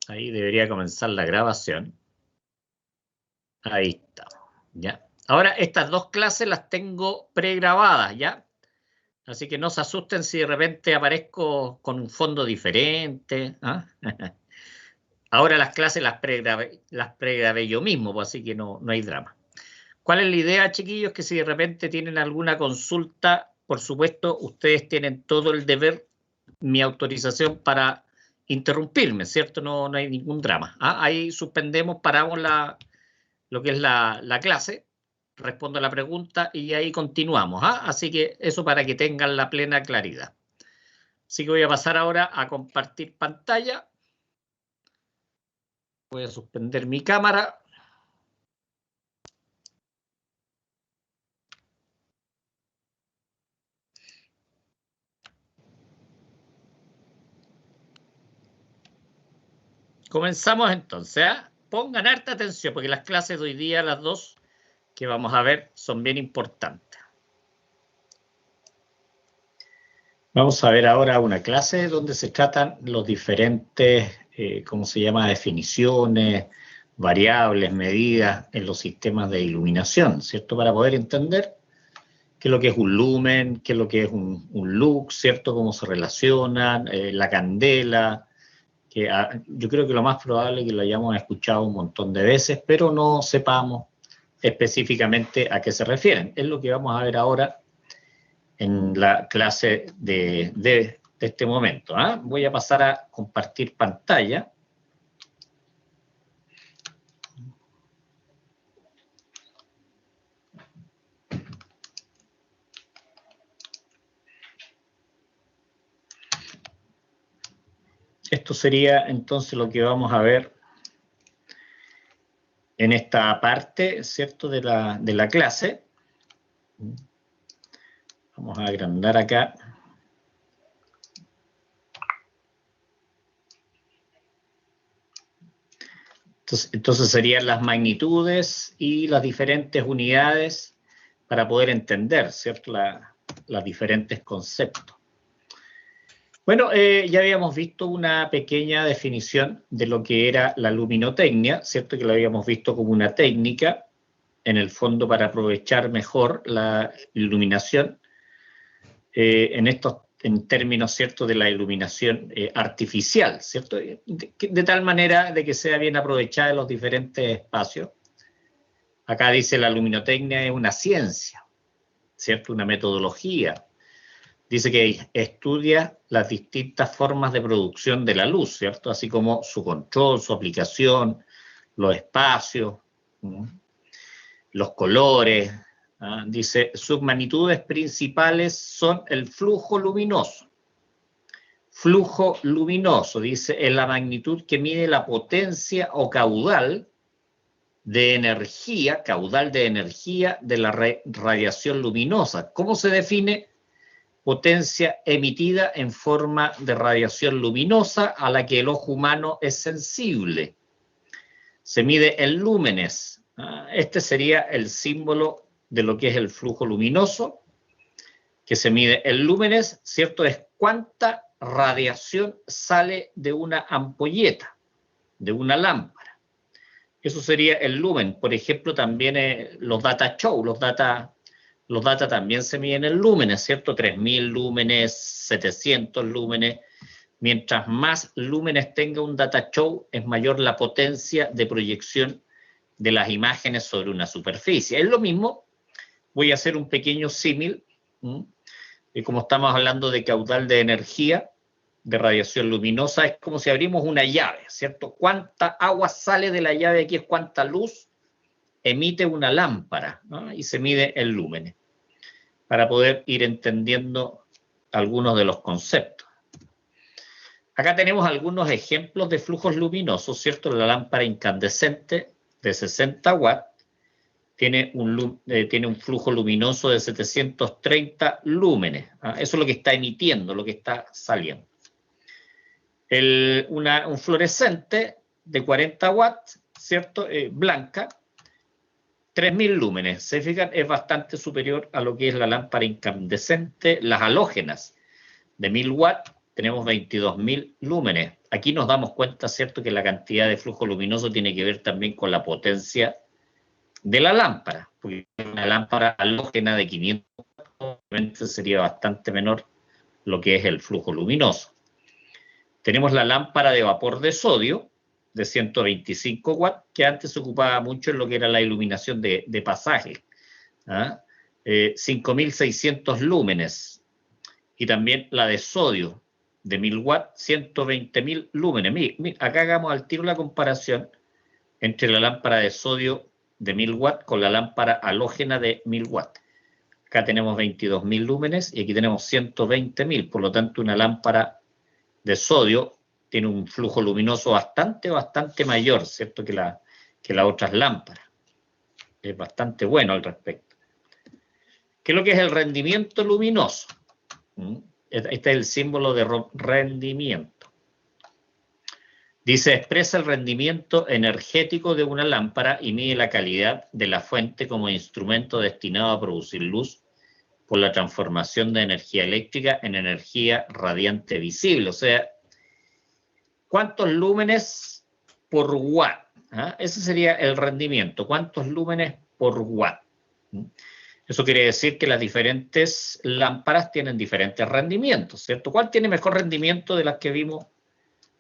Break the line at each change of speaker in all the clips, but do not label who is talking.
Ahí debería comenzar la grabación. Ahí está. ¿Ya? Ahora, estas dos clases las tengo pregrabadas, ¿ya? Así que no se asusten si de repente aparezco con un fondo diferente. ¿Ah? Ahora las clases las pregrabé yo mismo, pues, así que no hay drama. ¿Cuál es la idea, chiquillos? Que si de repente tienen alguna consulta, por supuesto, ustedes tienen todo el deber, mi autorización para interrumpirme, ¿cierto? No hay ningún drama. ¿Ah? Ahí suspendemos, paramos lo que es la clase, respondo a la pregunta y ahí continuamos. ¿Ah? Así que eso para que tengan la plena claridad. Así que voy a pasar ahora a compartir pantalla. Voy a suspender mi cámara. Comenzamos entonces. ¿Ah? Pongan harta atención porque las clases de hoy día, las dos que vamos a ver, son bien importantes. Vamos a ver ahora una clase donde se tratan los diferentes, ¿cómo se llama?, definiciones, variables, medidas en los sistemas de iluminación, ¿cierto? Para poder entender qué es lo que es un lumen, qué es lo que es un lux, ¿cierto? Cómo se relacionan, la candela, que yo creo que lo más probable es que lo hayamos escuchado un montón de veces, pero no sepamos específicamente a qué se refieren. Es lo que vamos a ver ahora en la clase de este momento. ¿Ah? Voy a pasar a compartir pantalla. Esto sería entonces lo que vamos a ver en esta parte, ¿cierto?, de la clase. Vamos a agrandar acá. Entonces serían las magnitudes y las diferentes unidades para poder entender, ¿cierto?, los diferentes conceptos. Bueno, ya habíamos visto una pequeña definición de lo que era la luminotecnia, ¿cierto?, que lo habíamos visto como una técnica, en el fondo, para aprovechar mejor la iluminación, en términos, ¿cierto?, de la iluminación artificial, ¿cierto?, de tal manera de que sea bien aprovechada en los diferentes espacios. Acá dice la luminotecnia es una ciencia, ¿cierto?, una metodología. Dice que estudia las distintas formas de producción de la luz, ¿cierto?, así como su control, su aplicación, los espacios, los colores. Dice, sus magnitudes principales son el flujo luminoso. Flujo luminoso, dice, es la magnitud que mide la potencia o caudal de energía de la radiación luminosa. ¿Cómo se define? Potencia emitida en forma de radiación luminosa a la que el ojo humano es sensible. Se mide en lúmenes. Este sería el símbolo de lo que es el flujo luminoso, que se mide en lúmenes, ¿cierto? Es cuánta radiación sale de una ampolleta, de una lámpara. Eso sería el lumen. Por ejemplo, también los data show, los data también se miden en lúmenes, ¿cierto? 3000 lúmenes, 700 lúmenes. Mientras más lúmenes tenga un data show, es mayor la potencia de proyección de las imágenes sobre una superficie. Es lo mismo. Voy a hacer un pequeño símil. Y como estamos hablando de caudal de energía, de radiación luminosa, es como si abrimos una llave, ¿cierto? ¿Cuánta agua sale de la llave? Aquí es cuánta luz emite una lámpara, ¿no? Y se mide en lúmenes, para poder ir entendiendo algunos de los conceptos. Acá tenemos algunos ejemplos de flujos luminosos, ¿cierto? La lámpara incandescente de 60 watts tiene un flujo luminoso de 730 lúmenes. Eso es lo que está emitiendo, lo que está saliendo. Un fluorescente de 40 watts, ¿cierto? Blanca, 3000 lúmenes. ¿Se fijan? Es bastante superior a lo que es la lámpara incandescente. Las halógenas de 1000 watts tenemos 22.000 lúmenes. Aquí nos damos cuenta, ¿cierto?, que la cantidad de flujo luminoso tiene que ver también con la potencia de la lámpara, porque una lámpara halógena de 500 obviamente sería bastante menor lo que es el flujo luminoso. Tenemos la lámpara de vapor de sodio de 125 watts, que antes se ocupaba mucho en lo que era la iluminación de pasaje. 5.600 lúmenes. Y también la de sodio de 1.000 watts, 120.000 lúmenes. Acá hagamos al tiro la comparación entre la lámpara de sodio de 1.000 watts con la lámpara halógena de 1.000 watts. Acá tenemos 22.000 lúmenes y aquí tenemos 120.000. Por lo tanto, una lámpara de sodio tiene un flujo luminoso bastante mayor, ¿cierto?, que las otras lámparas. Es bastante bueno al respecto. ¿Qué es lo que es el rendimiento luminoso? Este es el símbolo de rendimiento. Dice, expresa el rendimiento energético de una lámpara y mide la calidad de la fuente como instrumento destinado a producir luz por la transformación de energía eléctrica en energía radiante visible. O sea, ¿cuántos lúmenes por watt? Ese sería el rendimiento. ¿Cuántos lúmenes por watt? Eso quiere decir que las diferentes lámparas tienen diferentes rendimientos, ¿cierto? ¿Cuál tiene mejor rendimiento de las que vimos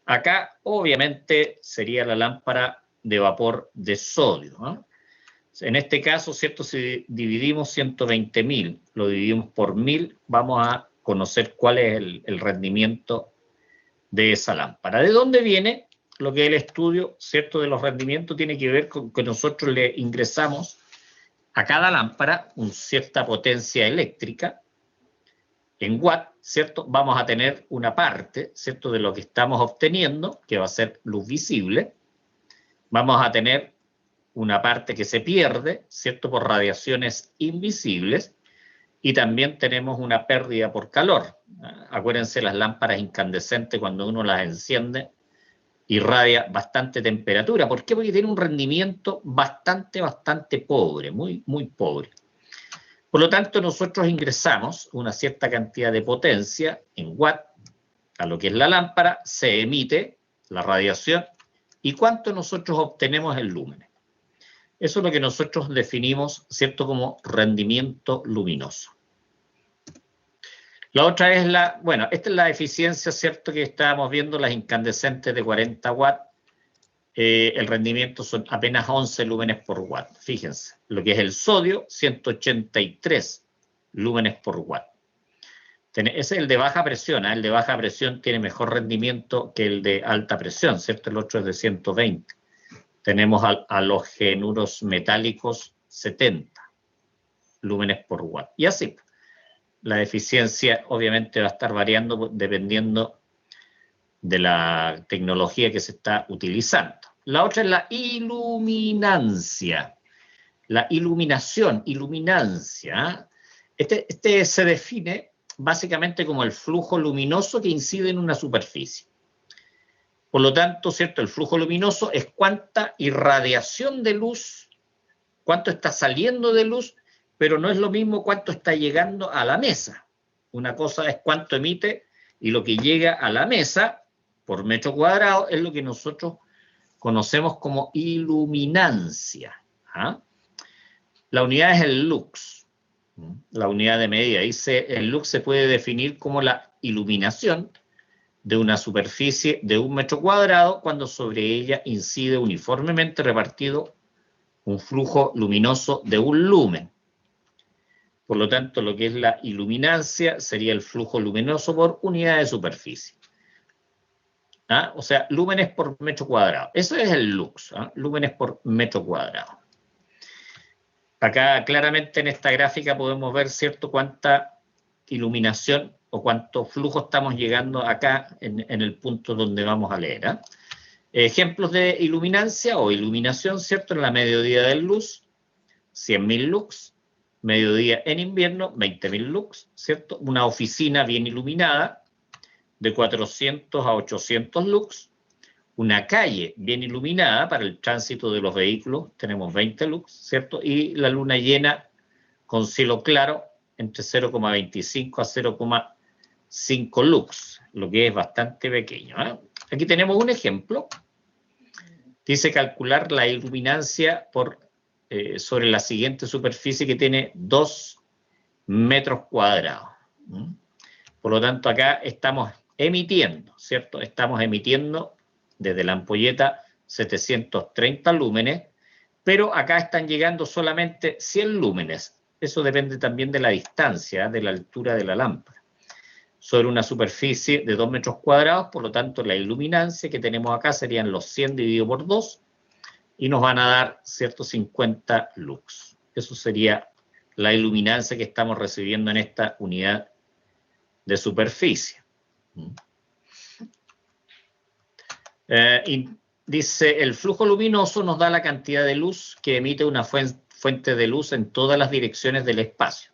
acá? Obviamente sería la lámpara de vapor de sodio. En este caso, ¿cierto? Si dividimos 120.000, lo dividimos por 1.000, vamos a conocer cuál es el rendimiento de esa lámpara. ¿De dónde viene lo que es el estudio, ¿cierto?, de los rendimientos? Tiene que ver con que nosotros le ingresamos a cada lámpara una cierta potencia eléctrica en watt, ¿cierto? Vamos a tener una parte, ¿cierto?, de lo que estamos obteniendo, que va a ser luz visible. Vamos a tener una parte que se pierde, ¿cierto?, por radiaciones invisibles. Y también tenemos una pérdida por calor. Acuérdense, las lámparas incandescentes, cuando uno las enciende, irradia bastante temperatura. ¿Por qué? Porque tiene un rendimiento bastante pobre, muy pobre. Por lo tanto, nosotros ingresamos una cierta cantidad de potencia en watt a lo que es la lámpara, se emite la radiación, y ¿cuánto nosotros obtenemos en lúmenes? Eso es lo que nosotros definimos, ¿cierto?, como rendimiento luminoso. La otra es esta es la eficiencia, ¿cierto?, que estábamos viendo, las incandescentes de 40 watts. El rendimiento son apenas 11 lúmenes por watt. Fíjense, lo que es el sodio, 183 lúmenes por watt. Ese es el de baja presión. El de baja presión tiene mejor rendimiento que el de alta presión, ¿cierto? El otro es de 120. Tenemos a los genuros metálicos 70 lúmenes por watt. Y así, la eficiencia obviamente va a estar variando dependiendo de la tecnología que se está utilizando. La otra es la iluminancia. La iluminancia. Este se define básicamente como el flujo luminoso que incide en una superficie. Por lo tanto, ¿cierto?, el flujo luminoso es cuánta irradiación de luz, cuánto está saliendo de luz, pero no es lo mismo cuánto está llegando a la mesa. Una cosa es cuánto emite, y lo que llega a la mesa por metro cuadrado es lo que nosotros conocemos como iluminancia. La unidad es el lux, la unidad de medida. Dice, el lux se puede definir como la iluminación de una superficie de 1 metro cuadrado cuando sobre ella incide uniformemente repartido un flujo luminoso de 1 lumen. Por lo tanto, lo que es la iluminancia sería el flujo luminoso por unidad de superficie. O sea, lúmenes por metro cuadrado. Eso es el lux, lúmenes por metro cuadrado. Acá claramente en esta gráfica podemos ver, ¿cierto?, cuánta iluminación o cuánto flujo estamos llegando acá en el punto donde vamos a leer. Ejemplos de iluminancia o iluminación, ¿cierto? En la mediodía de luz, 100.000 lux. Mediodía en invierno, 20.000 lux, ¿cierto? Una oficina bien iluminada, de 400 a 800 lux. Una calle bien iluminada para el tránsito de los vehículos, tenemos 20 lux, ¿cierto? Y la luna llena con cielo claro, entre 0,25 a 5 lux, lo que es bastante pequeño, ¿eh? Aquí tenemos un ejemplo. Dice calcular la iluminancia sobre la siguiente superficie que tiene 2 metros cuadrados. Por lo tanto, acá estamos emitiendo, ¿cierto? Estamos emitiendo desde la ampolleta 730 lúmenes, pero acá están llegando solamente 100 lúmenes. Eso depende también de la distancia, de la altura de la lámpara. Sobre una superficie de 2 metros cuadrados, por lo tanto, la iluminancia que tenemos acá serían los 100 dividido por 2 y nos van a dar, ¿cierto?, 50 lux. Eso sería la iluminancia que estamos recibiendo en esta unidad de superficie. Y dice, el flujo luminoso nos da la cantidad de luz que emite una fuente de luz en todas las direcciones del espacio.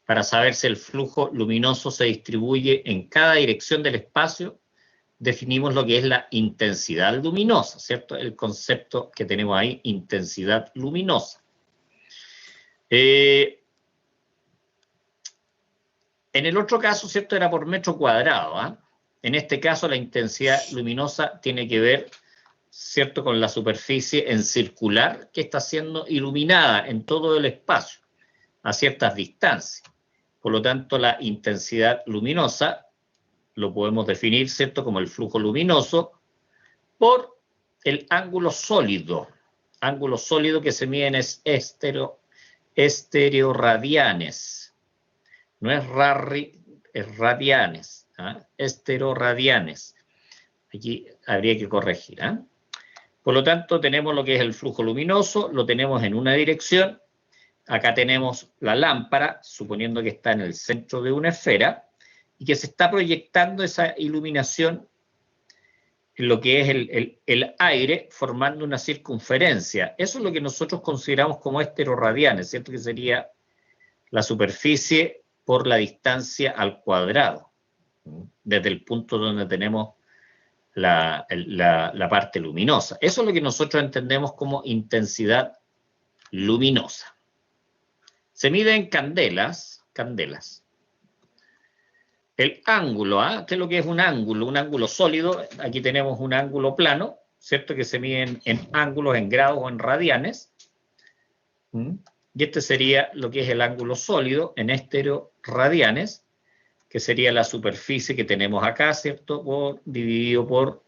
Para saber si el flujo luminoso se distribuye en cada dirección del espacio, definimos lo que es la intensidad luminosa, ¿cierto? El concepto que tenemos ahí, intensidad luminosa. En el otro caso, ¿cierto?, era por metro cuadrado, ¿eh? En este caso, la intensidad luminosa tiene que ver, ¿cierto?, con la superficie en circular que está siendo iluminada en todo el espacio, a ciertas distancias. Por lo tanto, la intensidad luminosa lo podemos definir, ¿cierto?, como el flujo luminoso por el ángulo sólido que se mide en estereoradianes. No es es radianes, ¿eh? Estereoradianes. Aquí habría que corregir, ¿eh? Por lo tanto, tenemos lo que es el flujo luminoso, lo tenemos en una dirección. Acá tenemos la lámpara, suponiendo que está en el centro de una esfera, y que se está proyectando esa iluminación en lo que es el aire, formando una circunferencia. Eso es lo que nosotros consideramos como estereoradianes, ¿cierto? Que sería la superficie por la distancia al cuadrado, desde el punto donde tenemos la parte luminosa. Eso es lo que nosotros entendemos como intensidad luminosa. Se mide en candelas. El ángulo, ¿ah? ¿Qué es lo que es un ángulo? Un ángulo sólido. Aquí tenemos un ángulo plano, ¿cierto? Que se mide en ángulos, en grados o en radianes. Y este sería lo que es el ángulo sólido en estereoradianes, que sería la superficie que tenemos acá, ¿cierto? Dividido por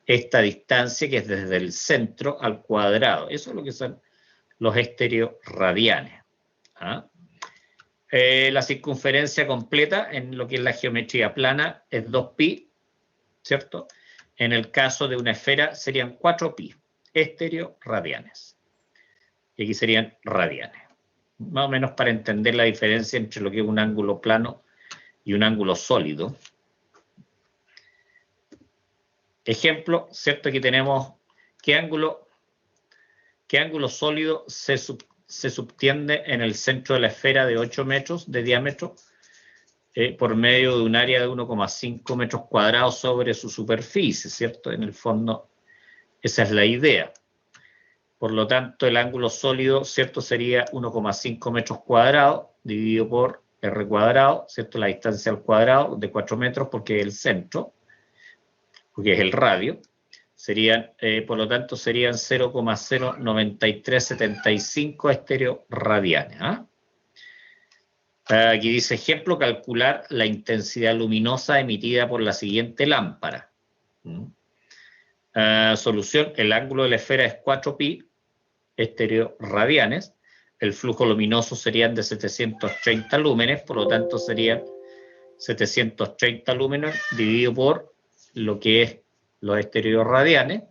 esta distancia que es desde el centro al cuadrado. Eso es lo que son los estereoradianes. ¿Ah? La circunferencia completa en lo que es la geometría plana es 2pi, ¿cierto? En el caso de una esfera serían 4pi, estereoradianes. Y aquí serían radianes. Más o menos para entender la diferencia entre lo que es un ángulo plano y un ángulo sólido. Ejemplo, ¿cierto? Aquí tenemos qué ángulo sólido se subtiende en el centro de la esfera de 8 metros de diámetro por medio de un área de 1,5 metros cuadrados sobre su superficie, ¿cierto? En el fondo, esa es la idea. Por lo tanto, el ángulo sólido, ¿cierto?, sería 1,5 metros cuadrados dividido por r cuadrado, ¿cierto?, la distancia al cuadrado de 4 metros porque es el centro, porque es el radio. Por lo tanto, serían 0,09375 estereoradianes. ¿Ah? Aquí dice, ejemplo, calcular la intensidad luminosa emitida por la siguiente lámpara. Solución, el ángulo de la esfera es 4pi estereoradianes. El flujo luminoso serían de 730 lúmenes, por lo tanto serían 730 lúmenes dividido por lo que es los estereoradianes,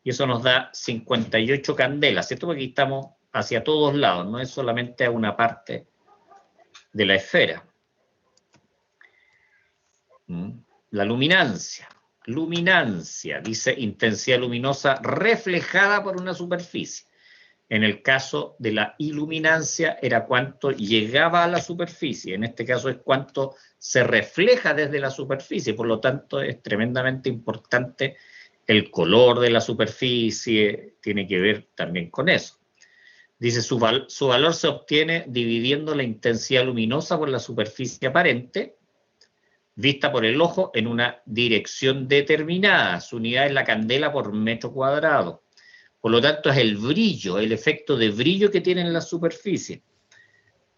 y eso nos da 58 candelas, ¿cierto? Porque aquí estamos hacia todos lados, no es solamente a una parte de la esfera. La luminancia. Luminancia, dice intensidad luminosa reflejada por una superficie. En el caso de la iluminancia era cuánto llegaba a la superficie, en este caso es cuánto se refleja desde la superficie, por lo tanto es tremendamente importante el color de la superficie, tiene que ver también con eso. Dice, su valor se obtiene dividiendo la intensidad luminosa por la superficie aparente, vista por el ojo en una dirección determinada. Su unidad es la candela por metro cuadrado. Por lo tanto, es el brillo, el efecto de brillo que tiene en la superficie.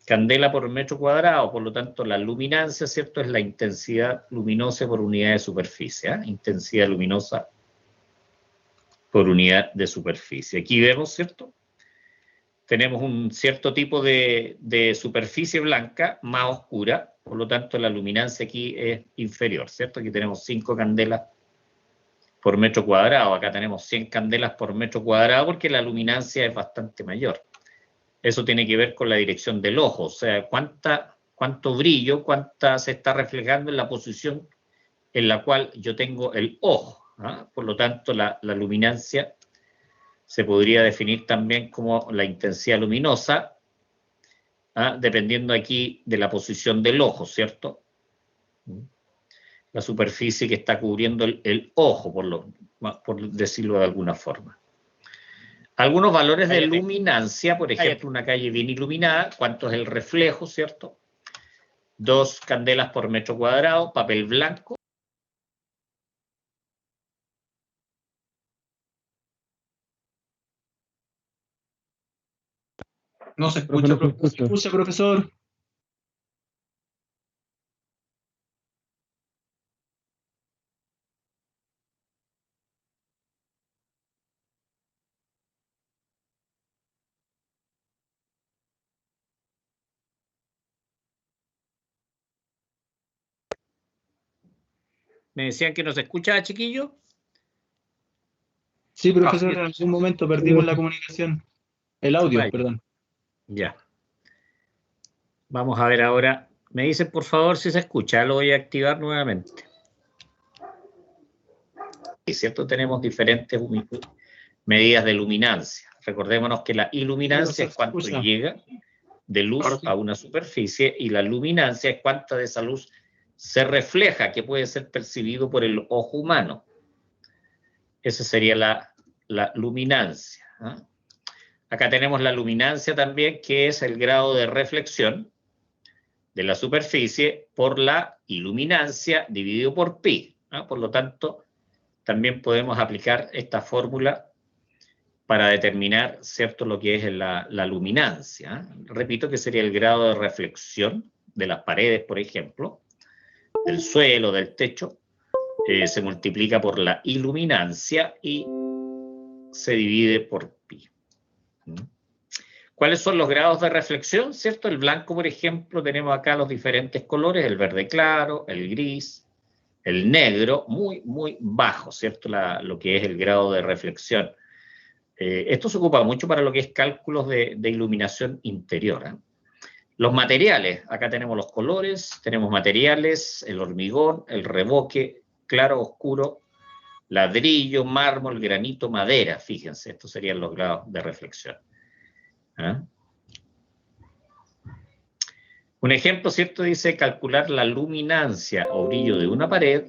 Candela por metro cuadrado, por lo tanto, la luminancia, ¿cierto? Es la intensidad luminosa por unidad de superficie. Intensidad luminosa por unidad de superficie. Aquí vemos, ¿cierto? Tenemos un cierto tipo de superficie blanca más oscura, por lo tanto la luminancia aquí es inferior, ¿cierto? Aquí tenemos 5 candelas por metro cuadrado, acá tenemos 100 candelas por metro cuadrado porque la luminancia es bastante mayor. Eso tiene que ver con la dirección del ojo, o sea, cuánto brillo, cuánta se está reflejando en la posición en la cual yo tengo el ojo. Por lo tanto, la luminancia se podría definir también como la intensidad luminosa, dependiendo aquí de la posición del ojo, ¿cierto? La superficie que está cubriendo el ojo, por decirlo de alguna forma. Algunos valores de luminancia, por ejemplo, una calle bien iluminada, ¿cuánto es el reflejo, cierto? 2 candelas por metro cuadrado, papel blanco.
No se escucha, profesor.
¿Me decían que no se escuchaba, chiquillo?
Sí, profesor, en algún momento perdimos la comunicación. El audio, perdón.
Ya. Vamos a ver ahora. Me dicen, por favor, si se escucha. Lo voy a activar nuevamente. Y cierto, tenemos diferentes medidas de luminancia. Recordémonos que la iluminancia es cuánto llega de luz a una superficie y la luminancia es cuánta de esa luz se refleja, que puede ser percibido por el ojo humano. Esa sería la luminancia. Acá tenemos la luminancia también, que es el grado de reflexión de la superficie por la iluminancia dividido por pi. Por lo tanto, también podemos aplicar esta fórmula para determinar, ¿cierto?, lo que es la luminancia. Repito que sería el grado de reflexión de las paredes, por ejemplo, del suelo, del techo, se multiplica por la iluminancia y se divide por pi. ¿Cuáles son los grados de reflexión? ¿Cierto? El blanco, por ejemplo, tenemos acá los diferentes colores, el verde claro, el gris, el negro, muy, muy bajo, ¿cierto? Lo que es el grado de reflexión. Esto se ocupa mucho para lo que es cálculos de iluminación interior. Los materiales, acá tenemos los colores, tenemos materiales, el hormigón, el revoque, claro, oscuro, ladrillo, mármol, granito, madera. Fíjense, estos serían los grados de reflexión. Un ejemplo, ¿cierto? Dice calcular la luminancia o brillo de una pared,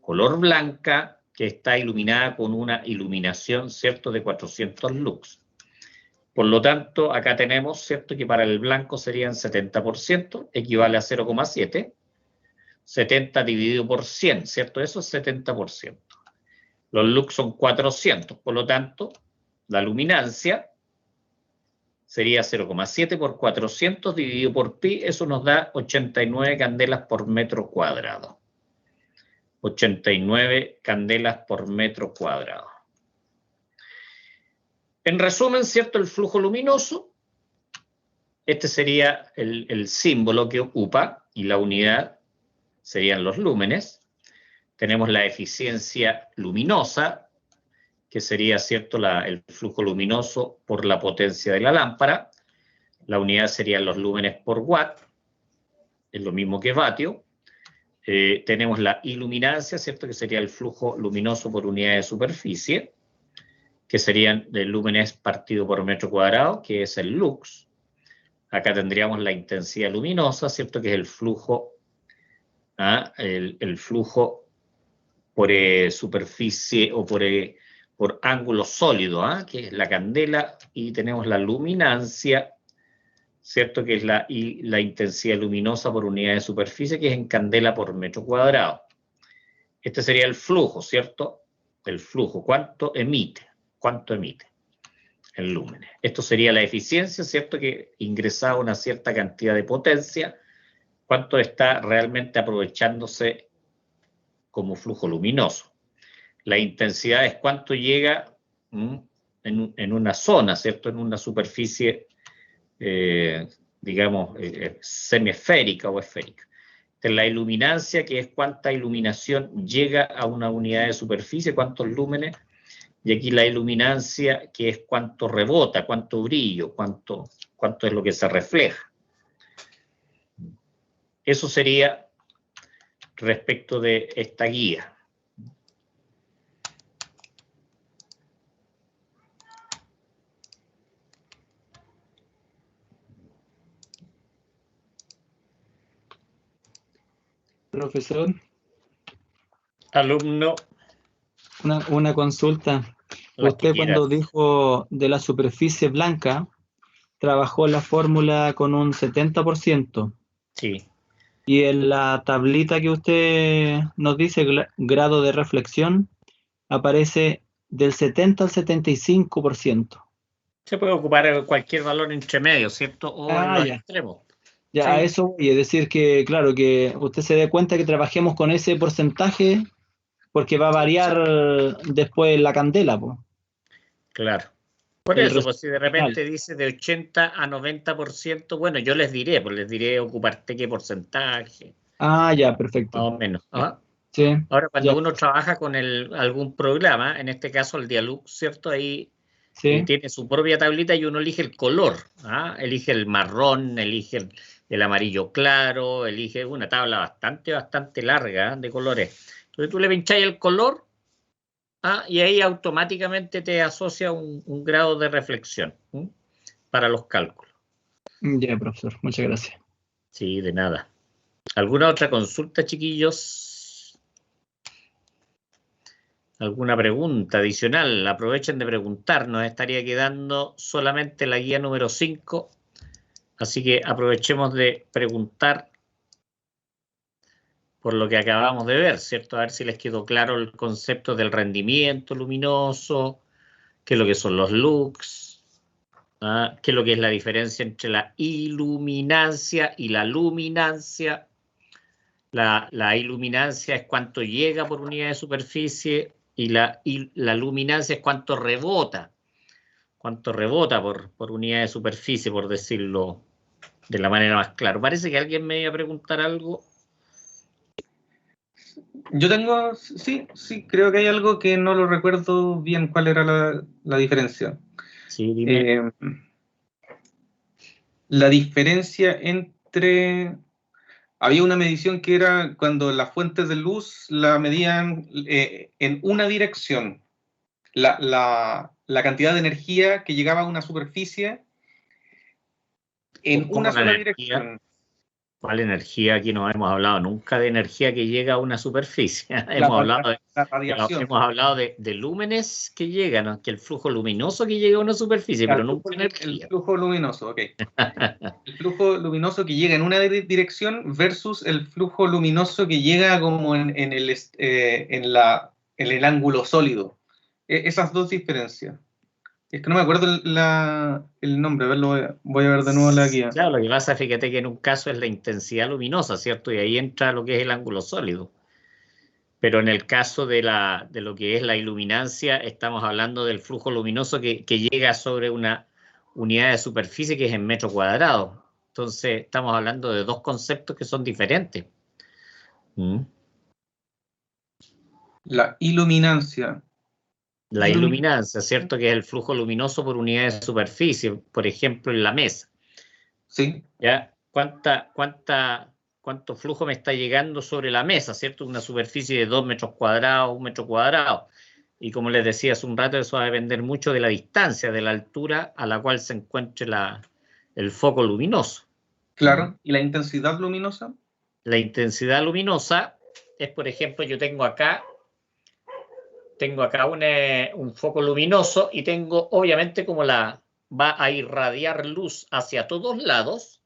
color blanca, que está iluminada con una iluminación, ¿cierto?, de 400 lux. Por lo tanto, acá tenemos, ¿cierto?, que para el blanco serían 70%, equivale a 0,7. 70 dividido por 100, ¿cierto? Eso es 70%. Los lux son 400, por lo tanto, la luminancia sería 0,7 por 400 dividido por pi, eso nos da 89 candelas por metro cuadrado. 89 candelas por metro cuadrado. En resumen, ¿cierto? El flujo luminoso, este sería el símbolo que ocupa y la unidad serían los lúmenes. Tenemos la eficiencia luminosa, que sería, ¿cierto?, el flujo luminoso por la potencia de la lámpara. La unidad serían los lúmenes por watt, es lo mismo que vatio. Tenemos la iluminancia, ¿cierto?, que sería el flujo luminoso por unidad de superficie, que serían lúmenes partido por metro cuadrado, que es el lux. Acá tendríamos la intensidad luminosa, ¿cierto?, que es el flujo, el flujo por superficie o por ángulo sólido, que es la candela, y tenemos la luminancia, ¿cierto? Que es la intensidad luminosa por unidad de superficie, que es en candela por metro cuadrado. Este sería el flujo, ¿cierto? El flujo, ¿cuánto emite? ¿Cuánto emite? En lúmenes. Esto sería la eficiencia, ¿cierto? Que ingresaba una cierta cantidad de potencia, ¿cuánto está realmente aprovechándose como flujo luminoso? La intensidad es cuánto llega en una zona, ¿cierto? En una superficie, digamos, semiesférica o esférica. La iluminancia, que es cuánta iluminación llega a una unidad de superficie, cuántos lúmenes, y aquí la iluminancia, que es cuánto rebota, cuánto brillo, cuánto es lo que se refleja. Eso sería respecto de esta guía.
Profesor,
Alumno.
una consulta.
Las que
Usted cuando
quieras.
dijo de la superficie blanca, trabajó la fórmula con un 70%.
Sí.
Y en la tablita que usted nos dice, grado de reflexión, aparece del 70 al 75%.
Se puede ocupar cualquier valor entre medio, ¿cierto? O en los
Ya.
extremos.
Ya, a
Sí,
eso voy. Es decir que, claro, que usted se dé cuenta que trabajemos con ese porcentaje porque va a variar después la candela, po,
claro. Por
el
eso, pues si de
resultado final.
repente dice de 80 a 90%, bueno, yo les diré, pues les diré ocuparte qué porcentaje,
Ya,
más
perfecto.
o menos. Ajá.
Sí,
Ahora,
ya,
cuando uno trabaja con algún programa, en este caso el Dialux, ¿cierto? Ahí
sí.
tiene su propia tablita y uno elige el color, ¿ah? Elige el marrón, elige el amarillo claro, elige una tabla bastante larga, ¿ah? De colores. Entonces tú le pincháis el color, y ahí automáticamente te asocia un grado de reflexión, ¿sí? Para los cálculos.
Ya, profesor, muchas gracias.
Sí, de nada. ¿Alguna otra consulta, chiquillos? ¿Alguna pregunta adicional? Aprovechen de preguntar, nos estaría quedando solamente la guía número 5, así que aprovechemos de preguntar por lo que acabamos de ver, ¿cierto? A ver si les quedó claro el concepto del rendimiento luminoso, qué es lo que son los lux, qué es lo que es la diferencia entre la iluminancia y la luminancia. La iluminancia es cuánto llega por unidad de superficie y la luminancia es cuánto rebota por unidad de superficie, por decirlo de la manera más clara. Parece que alguien me iba a preguntar algo.
Yo tengo, sí, creo que hay algo que no lo recuerdo bien cuál era la diferencia.
Sí, dime.
La diferencia entre... Había una medición que era cuando las fuentes de luz la medían en una dirección. La cantidad de energía que llegaba a una superficie en
¿Cómo
una
la
sola
energía?
dirección.
¿Cuál energía? Aquí no hemos hablado nunca de energía que llega a una superficie.
La radiación.
Hemos hablado de lúmenes que llegan, que el flujo luminoso que llega a una superficie, pero nunca energía.
El flujo luminoso, ok. El flujo luminoso que llega en una dirección versus el flujo luminoso que llega como en el ángulo sólido. Esas dos diferencias. Es que no me acuerdo el nombre, a ver, voy a ver de nuevo la guía.
Claro, lo que pasa, fíjate que en un caso es la intensidad luminosa, ¿cierto? Y ahí entra lo que es el ángulo sólido. Pero en el caso de lo que es la iluminancia, estamos hablando del flujo luminoso que llega sobre una unidad de superficie que es en metro cuadrado. Entonces, estamos hablando de dos conceptos que son diferentes.
La iluminancia.
La iluminancia, ¿cierto? Que es el flujo luminoso por unidad de superficie, por ejemplo, en la mesa.
Sí.
¿Ya? ¿Cuánto flujo me está llegando sobre la mesa, ¿cierto? Una superficie de 2 metros cuadrados, 1 metro cuadrado. Y como les decía hace un rato, eso va a depender mucho de la distancia, de la altura a la cual se encuentre el foco luminoso.
Claro. ¿Y la intensidad luminosa?
La intensidad luminosa es, por ejemplo, yo tengo acá un foco luminoso y tengo, obviamente, como la va a irradiar luz hacia todos lados,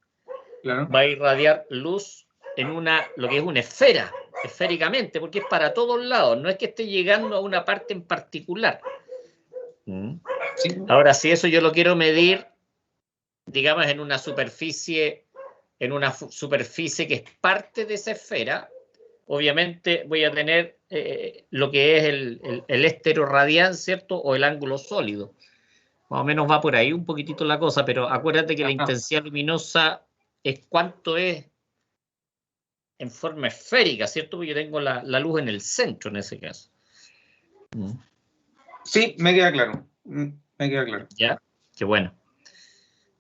Claro.
va a irradiar luz en lo que es una esfera, esféricamente, porque es para todos lados, no es que esté llegando a una parte en particular.
Sí.
Ahora, si eso yo lo quiero medir, digamos, en una superficie que es parte de esa esfera, obviamente voy a tener lo que es el esteroradián, ¿cierto? O el ángulo sólido. Más o menos va por ahí un poquitito la cosa, pero acuérdate que la intensidad luminosa es cuánto es en forma esférica, ¿cierto? Porque yo tengo la luz en el centro en ese caso.
Sí, me queda claro. Me queda claro.
Ya, qué bueno.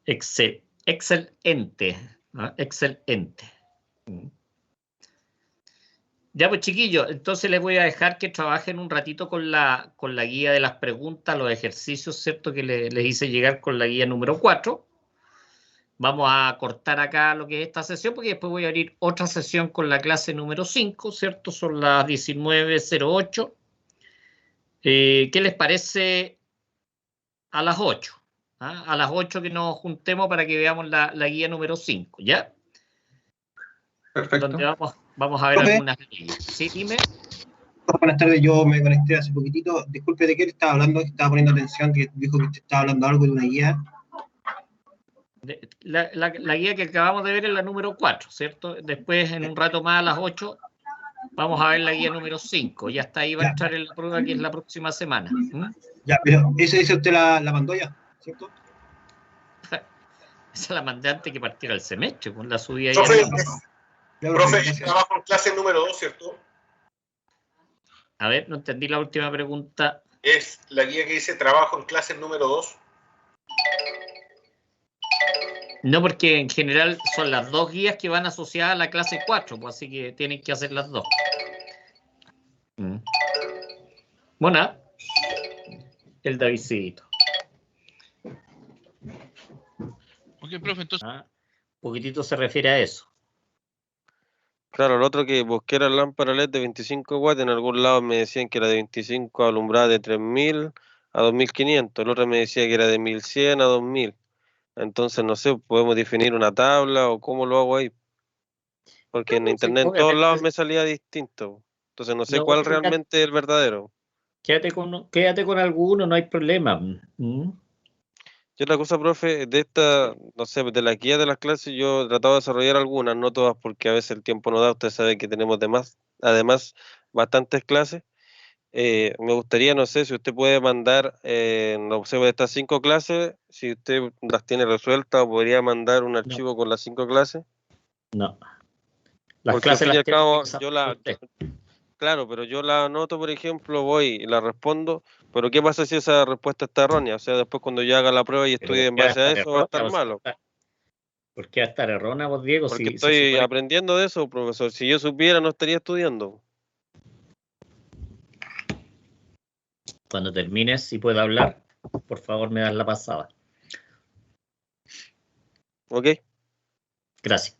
Excelente. ¿Ah? Excelente. Ya, pues chiquillos, entonces les voy a dejar que trabajen un ratito con la guía de las preguntas, los ejercicios, ¿cierto? Que les hice llegar con la guía número 4. Vamos a cortar acá lo que es esta sesión, porque después voy a abrir otra sesión con la clase número 5, ¿cierto? Son las 19:08. ¿Qué les parece a las 8? ¿Ah? A las 8 que nos juntemos para que veamos la guía número 5, ¿ya?
Perfecto.
Donde vamos a ver
¿Profe?
algunas leyes. Sí, dime.
Buenas tardes, yo me conecté hace poquitito. Disculpe, ¿de qué le estaba hablando? Estaba poniendo atención, que dijo que usted estaba hablando algo de una guía.
La guía que acabamos de ver es la número 4, ¿cierto? Después, en un rato más, a las 8, vamos a ver la guía número 5. Y hasta ahí va a entrar en la prueba, que es la próxima semana.
Ya, pero esa usted la mandó ya, ¿cierto?
Esa la mandé antes que partiera el semestre, con la subida ahí.
Profe,
Profe,
trabajo en clase número 2, ¿cierto?
A ver, no entendí la última pregunta.
Es la guía que dice trabajo en clase número 2.
No, porque en general son las dos guías que van asociadas a la clase 4, pues así que tienen que hacer las dos. Bueno, el Davidcito.
Ok, profe, entonces.
Poquitito se refiere a eso.
Claro, el otro que busqué era lámpara LED de 25 watts, en algún lado me decían que era de 25 alumbrada de 3000 a 2500, el otro me decía que era de 1100 a 2000. Entonces, no sé, ¿podemos definir una tabla o cómo lo hago ahí? Porque en internet en todos lados me salía distinto. Entonces, no sé cuál realmente es el verdadero.
Quédate con alguno, no hay problema.
Y otra cosa, profe, de esta, no sé, de la guía de las clases yo he tratado de desarrollar algunas, no todas, porque a veces el tiempo no da. Usted sabe que tenemos además bastantes clases. Me gustaría, no sé, si usted puede mandar, no sé, de estas 5 clases, si usted las tiene resueltas, o podría mandar un archivo con las 5 clases.
No. Las
porque al
clases
fin y al cabo,
usted.
claro, pero yo la anoto, por ejemplo, voy y la respondo, pero ¿qué pasa si esa respuesta está errónea? O sea, después cuando yo haga la prueba y estudie en base a eso, va a estar malo.
¿Por qué va a estar errónea, vos, Diego?
Porque estoy aprendiendo de eso, profesor. Si yo supiera, no estaría estudiando.
Cuando termines, si puedo hablar, por favor me das la pasada.
Ok.
Gracias.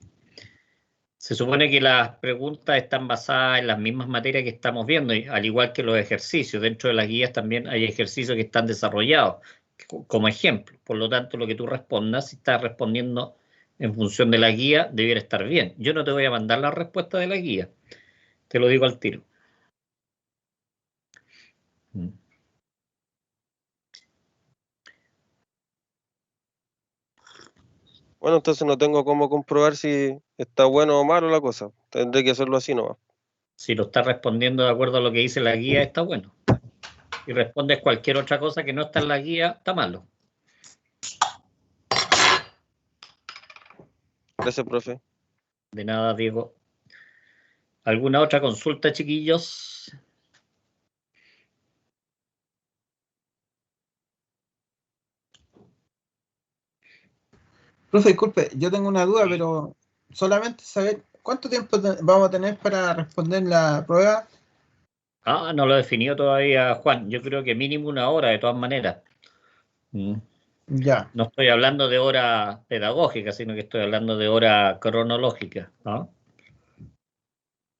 Se supone que las preguntas están basadas en las mismas materias que estamos viendo, al igual que los ejercicios. Dentro de las guías también hay ejercicios que están desarrollados como ejemplo. Por lo tanto, lo que tú respondas, si estás respondiendo en función de la guía, debiera estar bien. Yo no te voy a mandar la respuesta de la guía. Te lo digo al tiro.
Bueno, entonces no tengo cómo comprobar si está bueno o malo la cosa. Tendré que hacerlo así nomás.
Si lo estás respondiendo de acuerdo a lo que dice la guía, está bueno. Si respondes cualquier otra cosa que no está en la guía, está malo.
Gracias, profe.
De nada, Diego. ¿Alguna otra consulta, chiquillos?
Profe, disculpe, yo tengo una duda, pero solamente saber cuánto tiempo vamos a tener para responder la prueba.
No lo he definido todavía, Juan. Yo creo que mínimo 1 hora, de todas maneras.
Ya.
No estoy hablando de hora pedagógica, sino que estoy hablando de hora cronológica.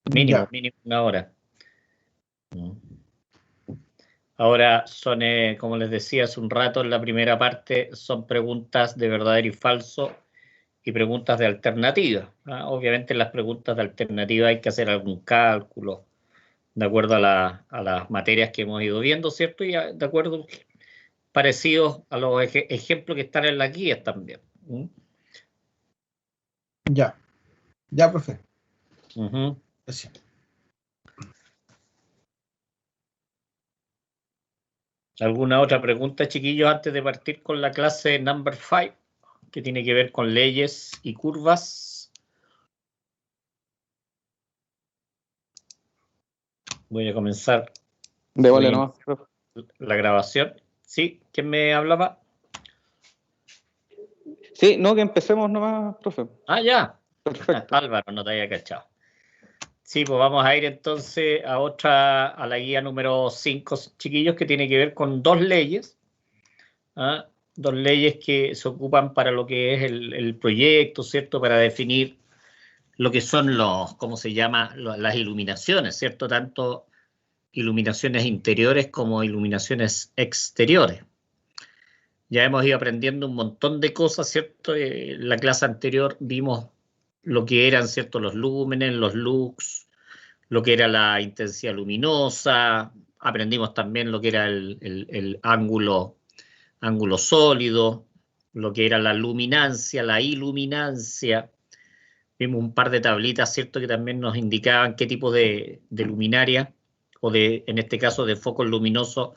Mínimo 1 hora. Ahora son, como les decía hace un rato en la primera parte, son preguntas de verdadero y falso y preguntas de alternativa. Obviamente en las preguntas de alternativa hay que hacer algún cálculo de acuerdo a las materias que hemos ido viendo, ¿cierto? Y de acuerdo parecidos a los ejemplos que están en las guías también.
Ya. Ya, profe.
Gracias. ¿Alguna otra pregunta, chiquillos, antes de partir con la clase number 5, que tiene que ver con leyes y curvas? Voy a comenzar la grabación. ¿Sí? ¿Quién me hablaba?
Sí, no, que empecemos nomás, profe.
Ah, ya.
Perfecto.
Álvaro, no te había cachado. Sí, pues vamos a ir entonces a la guía número 5, chiquillos, que tiene que ver con dos leyes. Dos leyes que se ocupan para lo que es el proyecto, ¿cierto? Para definir lo que son ¿cómo se llama? Las iluminaciones, ¿cierto? Tanto iluminaciones interiores como iluminaciones exteriores. Ya hemos ido aprendiendo un montón de cosas, ¿cierto? En la clase anterior vimos lo que eran, ¿cierto? Los lúmenes, los lux, lo que era la intensidad luminosa, aprendimos también lo que era el ángulo sólido, lo que era la luminancia, la iluminancia. Vimos un par de tablitas, ¿cierto? Que también nos indicaban qué tipo de luminaria, o en este caso de focos luminosos,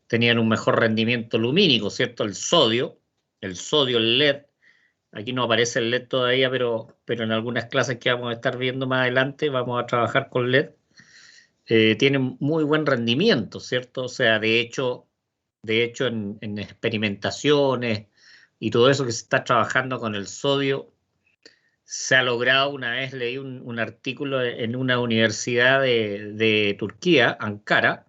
tenían un mejor rendimiento lumínico, ¿cierto? El sodio, el LED. Aquí no aparece el LED todavía, pero en algunas clases que vamos a estar viendo más adelante vamos a trabajar con LED. Tienen muy buen rendimiento, ¿cierto? O sea, de hecho en experimentaciones y todo eso que se está trabajando con el sodio, se ha logrado. Una vez leí un artículo en una universidad de Turquía, Ankara,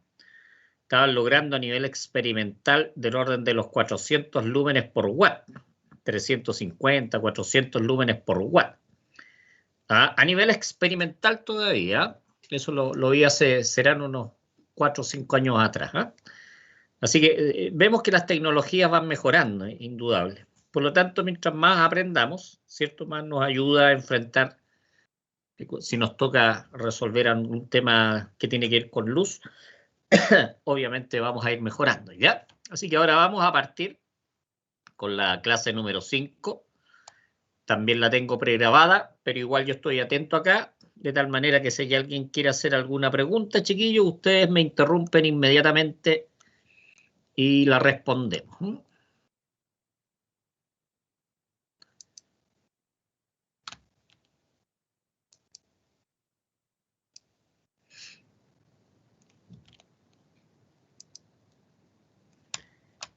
estaban logrando a nivel experimental del orden de los 400 lúmenes por watt, 350, 400 lúmenes por watt. A nivel experimental todavía, eso lo vi serán unos 4 o 5 años atrás. Así que vemos que las tecnologías van mejorando, indudable. Por lo tanto, mientras más aprendamos, ¿cierto? Más nos ayuda a enfrentar, si nos toca resolver algún tema que tiene que ver con luz, obviamente vamos a ir mejorando, ¿ya? Así que ahora vamos a partir con la clase número 5. También la tengo pregrabada, pero igual yo estoy atento acá, de tal manera que si alguien quiere hacer alguna pregunta, chiquillos, ustedes me interrumpen inmediatamente y la respondemos.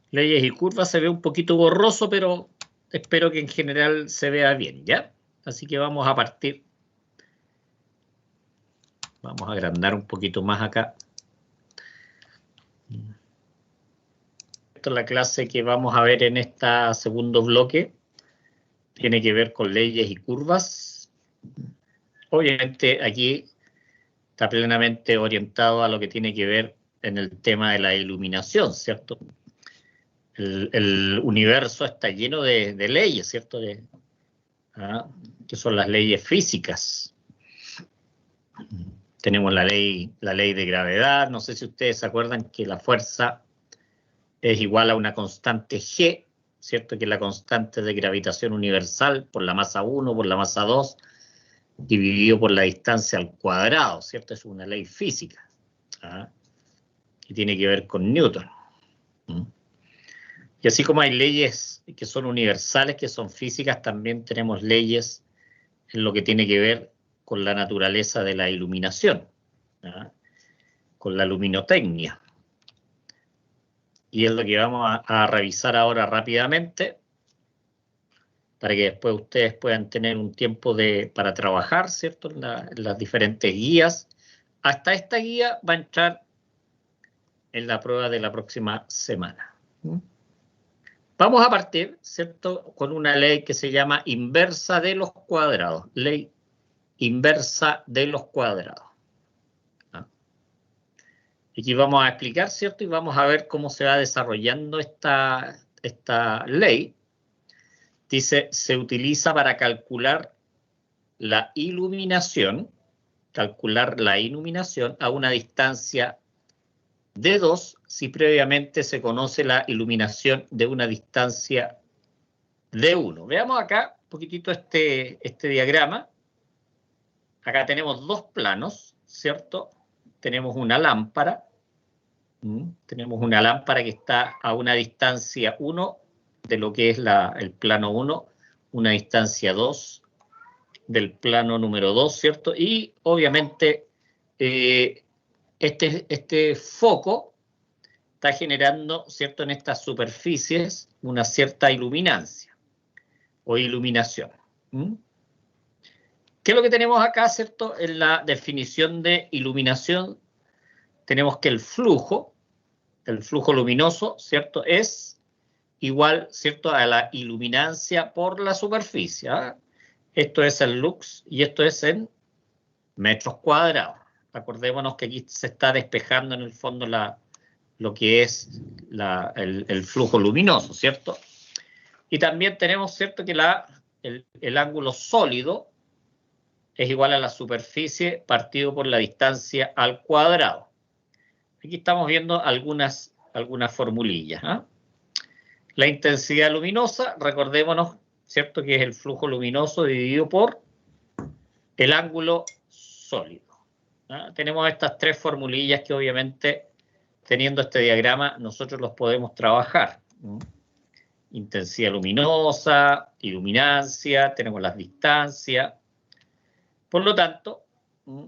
Leyes y curvas se ve un poquito borroso, pero espero que en general se vea bien, ¿ya? Así que vamos a partir. Vamos a agrandar un poquito más acá. Esta es la clase que vamos a ver en este segundo bloque. Tiene que ver con leyes y curvas. Obviamente aquí está plenamente orientado a lo que tiene que ver en el tema de la iluminación, ¿cierto? El universo está lleno de leyes, ¿cierto? Que son las leyes físicas. Tenemos la ley de gravedad. No sé si ustedes se acuerdan que la fuerza es igual a una constante G, ¿cierto? Que es la constante de gravitación universal por la masa 1, por la masa 2, dividido por la distancia al cuadrado, ¿cierto? Es una ley física, que tiene que ver con Newton. Y así como hay leyes que son universales, que son físicas, también tenemos leyes en lo que tiene que ver con la naturaleza de la iluminación, con la luminotecnia. Y es lo que vamos a revisar ahora rápidamente, para que después ustedes puedan tener un tiempo para trabajar, ¿cierto? En las diferentes guías. Hasta esta guía va a entrar en la prueba de la próxima semana. Vamos a partir, ¿cierto?, con una ley que se llama inversa de los cuadrados. Ley inversa de los cuadrados. Aquí vamos a explicar, ¿cierto? Y vamos a ver cómo se va desarrollando esta ley. Dice, se utiliza para calcular la iluminación a una distancia de 2 si previamente se conoce la iluminación de una distancia de 1. Veamos acá un poquitito este diagrama. Acá tenemos dos planos, ¿cierto? Tenemos una lámpara. Tenemos una lámpara que está a una distancia 1 de lo que es el plano 1, una distancia 2 del plano número 2, ¿cierto? Y obviamente este foco está generando, ¿cierto?, en estas superficies una cierta iluminancia o iluminación. ¿Qué es lo que tenemos acá, ¿cierto? En la definición de iluminación tenemos que el flujo luminoso, ¿cierto?, es igual, ¿cierto?, a la iluminancia por la superficie. Esto es el lux y esto es en metros cuadrados. Acordémonos que aquí se está despejando en el fondo lo que es el flujo luminoso, ¿cierto? Y también tenemos, ¿cierto?, que el ángulo sólido es igual a la superficie partido por la distancia al cuadrado. Aquí estamos viendo algunas formulillas. La intensidad luminosa, recordémonos, ¿cierto?, que es el flujo luminoso dividido por el ángulo sólido. Tenemos estas tres formulillas que obviamente, teniendo este diagrama, nosotros los podemos trabajar. Intensidad luminosa, iluminancia, tenemos las distancias. Por lo tanto,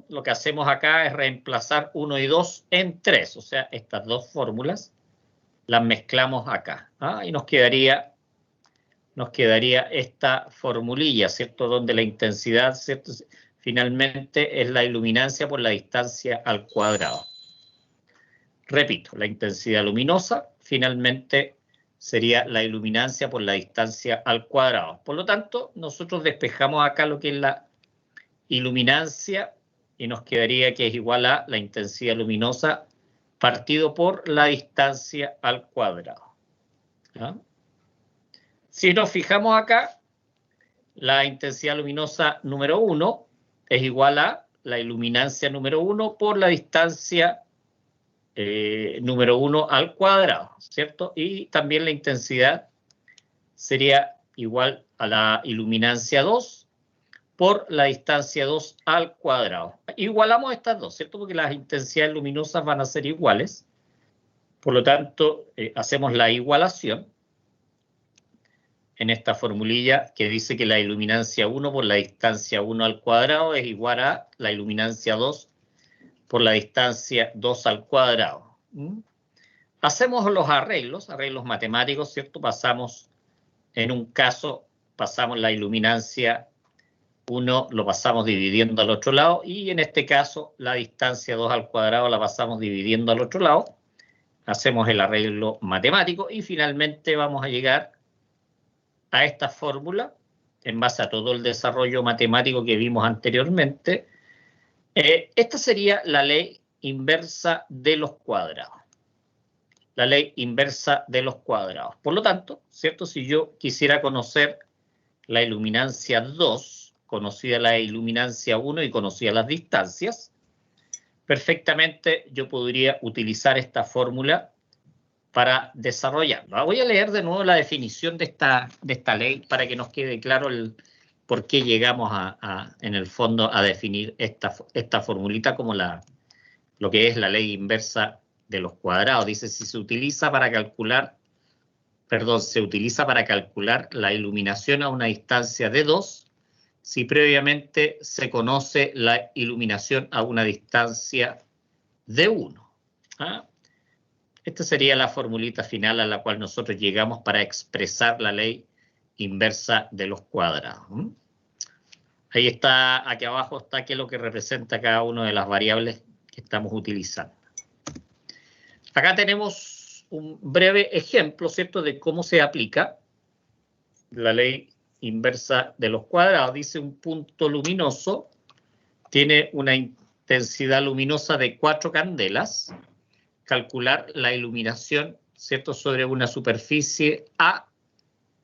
lo que hacemos acá es reemplazar 1 y 2 en 3. O sea, estas dos fórmulas las mezclamos acá. Y nos quedaría esta formulilla, ¿cierto? Donde la intensidad, ¿cierto?, finalmente es la iluminancia por la distancia al cuadrado. Repito, la intensidad luminosa finalmente sería la iluminancia por la distancia al cuadrado. Por lo tanto, nosotros despejamos acá lo que es la iluminancia y nos quedaría que es igual a la intensidad luminosa partido por la distancia al cuadrado. Si nos fijamos acá, la intensidad luminosa número 1 es igual a la iluminancia número 1 por la distancia número 1 al cuadrado, ¿cierto? Y también la intensidad sería igual a la iluminancia 2 por la distancia 2 al cuadrado. Igualamos estas dos, ¿cierto? Porque las intensidades luminosas van a ser iguales. Por lo tanto, hacemos la igualación en esta formulilla que dice que la iluminancia 1 por la distancia 1 al cuadrado es igual a la iluminancia 2 por la distancia 2 al cuadrado. Hacemos los arreglos matemáticos, ¿cierto? En un caso, pasamos la iluminancia 1, lo pasamos dividiendo al otro lado, y en este caso, la distancia 2 al cuadrado la pasamos dividiendo al otro lado. Hacemos el arreglo matemático y finalmente vamos a llegar a esta fórmula en base a todo el desarrollo matemático que vimos anteriormente. Esta sería la ley inversa de los cuadrados. La ley inversa de los cuadrados. Por lo tanto, ¿cierto? Si yo quisiera conocer la iluminancia 2, conocida la iluminancia 1 y conocida las distancias, perfectamente yo podría utilizar esta fórmula para desarrollarla. Voy a leer de nuevo la definición de esta ley para que nos quede claro por qué llegamos en el fondo a definir esta formulita como lo que es la ley inversa de los cuadrados. Dice, si se utiliza para calcular la iluminación a una distancia de 2, si previamente se conoce la iluminación a una distancia de 1. Esta sería la formulita final a la cual nosotros llegamos para expresar la ley inversa de los cuadrados. Ahí está, aquí abajo está qué es lo que representa cada una de las variables que estamos utilizando. Acá tenemos un breve ejemplo, ¿cierto?, de cómo se aplica la ley inversa de los cuadrados. Dice, un punto luminoso tiene una intensidad luminosa de 4 candelas calcular la iluminación, ¿cierto?, sobre una superficie a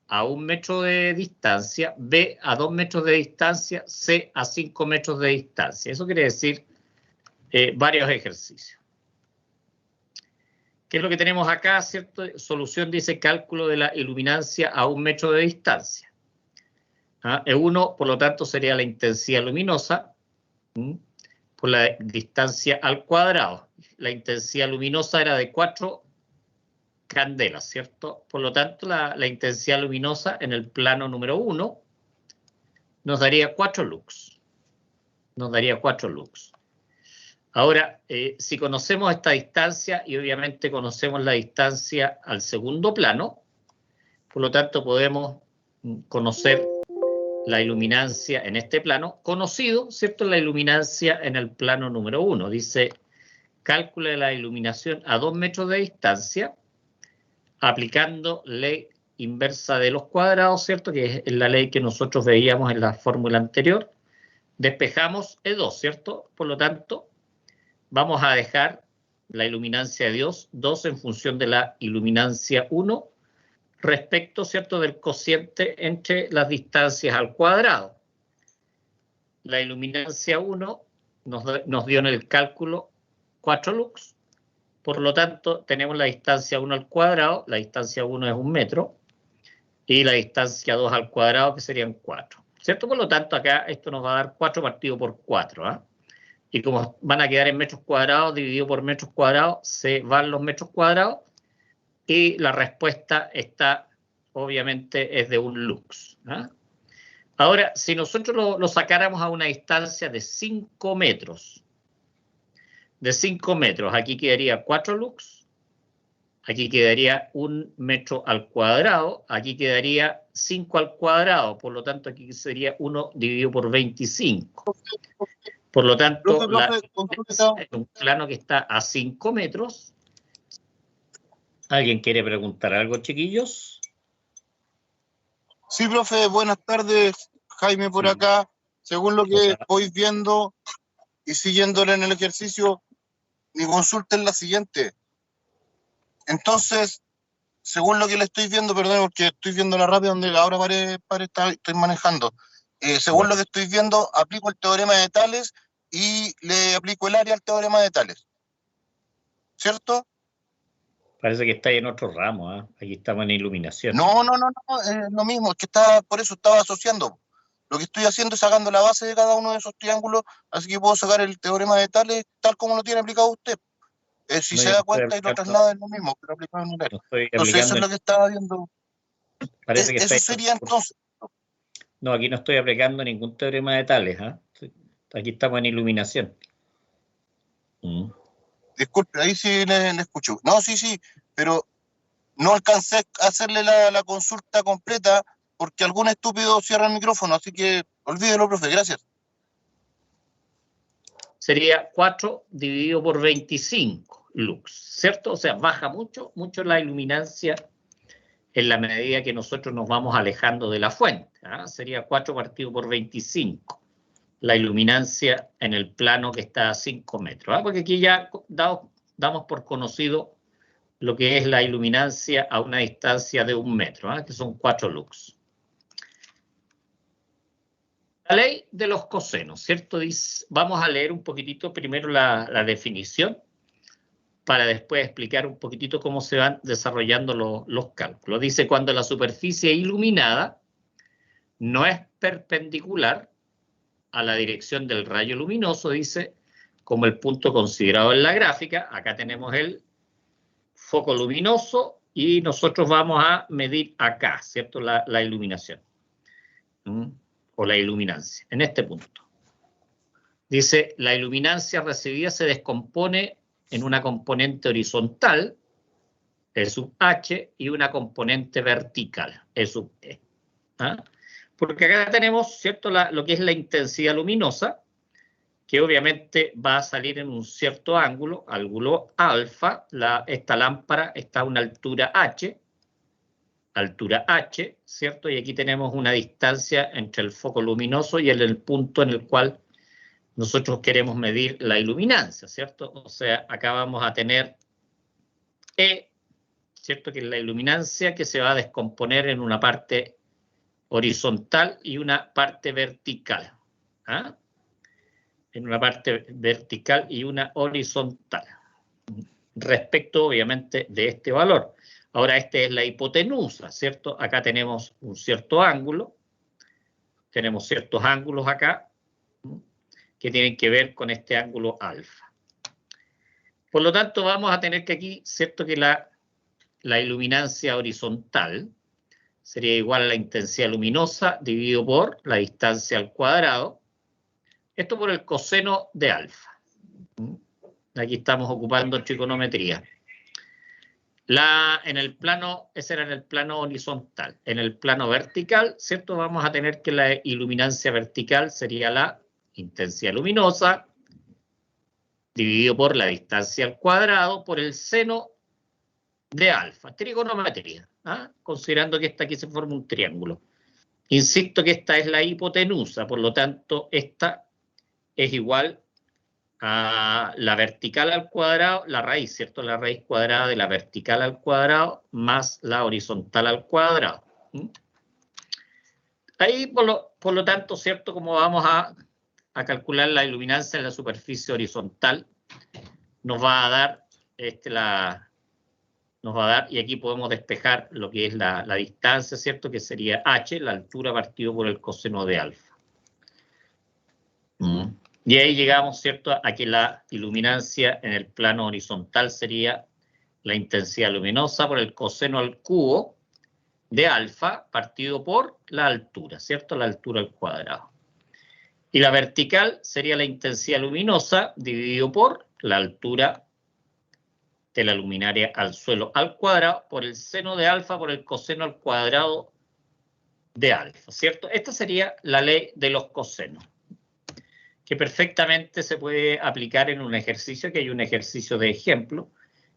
1 metro de distancia, B a 2 metros de distancia, C a 5 metros de distancia. Eso quiere decir varios ejercicios. ¿Qué es lo que tenemos acá, cierto? Solución dice cálculo de la iluminancia a 1 metro de distancia. E1, por lo tanto, sería la intensidad luminosa por la distancia al cuadrado. La intensidad luminosa era de 4 candelas, ¿cierto? Por lo tanto, la intensidad luminosa en el plano número 1 nos daría 4 lux. Nos daría 4 lux. Ahora, si conocemos esta distancia y obviamente conocemos la distancia al segundo plano, por lo tanto podemos conocer la iluminancia en este plano, conocido, ¿cierto?, la iluminancia en el plano número 1. Dice, cálcule la iluminación a 2 metros de distancia, aplicando ley inversa de los cuadrados, ¿cierto?, que es la ley que nosotros veíamos en la fórmula anterior. Despejamos E2, ¿cierto? Por lo tanto, vamos a dejar la iluminancia de 2 en función de la iluminancia 1 respecto, ¿cierto?, del cociente entre las distancias al cuadrado. La iluminancia 1 nos dio en el cálculo 4 lux. Por lo tanto, tenemos la distancia 1 al cuadrado, la distancia 1 es 1 metro, y la distancia 2 al cuadrado, que serían 4. ¿Cierto? Por lo tanto, acá esto nos va a dar 4 partido por 4. Y como van a quedar en metros cuadrados, dividido por metros cuadrados, se van los metros cuadrados, y la respuesta está, obviamente, es de 1 lux. Ahora, si nosotros lo sacáramos a una distancia de 5 metros, aquí quedaría 4 lux, aquí quedaría 1 metro al cuadrado, aquí quedaría 5 al cuadrado, por lo tanto aquí sería 1 dividido por 25. Por lo tanto, es un plano que está a 5 metros. ¿Alguien quiere preguntar algo, chiquillos?
Sí, profe, buenas tardes. Jaime por acá. Según lo que voy viendo y siguiéndole en el ejercicio, mi consulta es la siguiente. Entonces, según lo que le estoy viendo, perdón, porque estoy viendo la rápida donde ahora estoy manejando. Según lo que estoy viendo, aplico el teorema de Tales y le aplico el área al teorema de Tales. ¿Cierto?
Parece que está ahí en otro ramo, Aquí estamos en iluminación.
No, es lo mismo, es que por eso estaba asociando. Lo que estoy haciendo es sacando la base de cada uno de esos triángulos, así que puedo sacar el teorema de Tales tal como lo tiene aplicado usted. Si se da cuenta y lo traslada es lo mismo, pero aplicado en el área. Entonces eso es lo que estaba viendo.
Parece que
eso sería entonces.
No, aquí no estoy aplicando ningún teorema de Tales. Aquí estamos en iluminación.
Disculpe, ahí sí le escucho. No, sí, pero no alcancé a hacerle la consulta completa porque algún estúpido cierra el micrófono, así que olvídelo, profe, gracias.
Sería 4 dividido por 25 lux, ¿cierto? O sea, baja mucho la iluminancia en la medida que nosotros nos vamos alejando de la fuente. Sería 4 partido por 25. La iluminancia en el plano que está a 5 metros. Porque aquí ya damos por conocido lo que es la iluminancia a una distancia de 1 metro, que son 4 lux. La ley de los cosenos, ¿cierto? Vamos a leer un poquitito primero la definición para después explicar un poquitito cómo se van desarrollando los cálculos. Dice, cuando la superficie iluminada no es perpendicular a la dirección del rayo luminoso, dice, como el punto considerado en la gráfica. Acá tenemos el foco luminoso y nosotros vamos a medir acá, ¿cierto? La iluminación. O la iluminancia, en este punto. Dice, la iluminancia recibida se descompone en una componente horizontal, E sub H, y una componente vertical, E sub E. Porque acá tenemos, ¿cierto?, lo que es la intensidad luminosa, que obviamente va a salir en un cierto ángulo alfa. Esta lámpara está a una altura H, ¿cierto? Y aquí tenemos una distancia entre el foco luminoso y el punto en el cual nosotros queremos medir la iluminancia, ¿cierto? O sea, acá vamos a tener E, ¿cierto? Que es la iluminancia que se va a descomponer en una parte horizontal y una parte vertical. ¿Ah? En una parte vertical y una horizontal. Respecto, obviamente, de este valor. Ahora, esta es la hipotenusa, ¿cierto? Acá tenemos un cierto ángulo. Tenemos ciertos ángulos acá que tienen que ver con este ángulo alfa. Por lo tanto, vamos a tener que aquí, ¿cierto? Que la iluminancia horizontal sería igual a la intensidad luminosa dividido por la distancia al cuadrado. Esto por el coseno de alfa. Aquí estamos ocupando trigonometría. En el plano, ese era en el plano horizontal. En el plano vertical, ¿cierto? Vamos a tener que la iluminancia vertical sería la intensidad luminosa dividido por la distancia al cuadrado por el seno de alfa. Trigonometría, ¿ah? Considerando que aquí se forma un triángulo. Insisto que esta es la hipotenusa, por lo tanto, esta es igual a la vertical al cuadrado, la raíz, ¿cierto? La raíz cuadrada de la vertical al cuadrado más la horizontal al cuadrado. Ahí, por lo tanto, ¿cierto? Como vamos a calcular la iluminancia en la superficie horizontal, nos va a dar, y aquí podemos despejar lo que es la distancia, ¿cierto? Que sería h, la altura partido por el coseno de alfa. Y ahí llegamos, ¿cierto?, a que la iluminancia en el plano horizontal sería la intensidad luminosa por el coseno al cubo de alfa partido por la altura, ¿cierto? La altura al cuadrado. Y la vertical sería la intensidad luminosa dividido por la altura de la luminaria al suelo al cuadrado por el seno de alfa por el coseno al cuadrado de alfa, ¿cierto? Esta sería la ley de los cosenos, que perfectamente se puede aplicar en un ejercicio, que hay un ejercicio de ejemplo,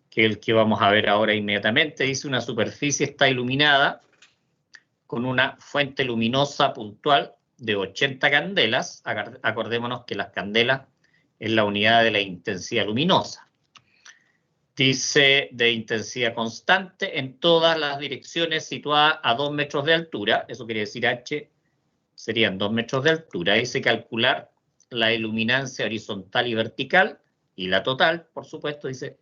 que es el que vamos a ver ahora inmediatamente. Dice: una superficie está iluminada con una fuente luminosa puntual de 80 candelas. Acordémonos que las candelas es la unidad de la intensidad luminosa. Dice de intensidad constante en todas las direcciones situadas a 2 metros de altura. Eso quiere decir h serían 2 metros de altura. Dice calcular la iluminancia horizontal y vertical, y la total, por supuesto, dice,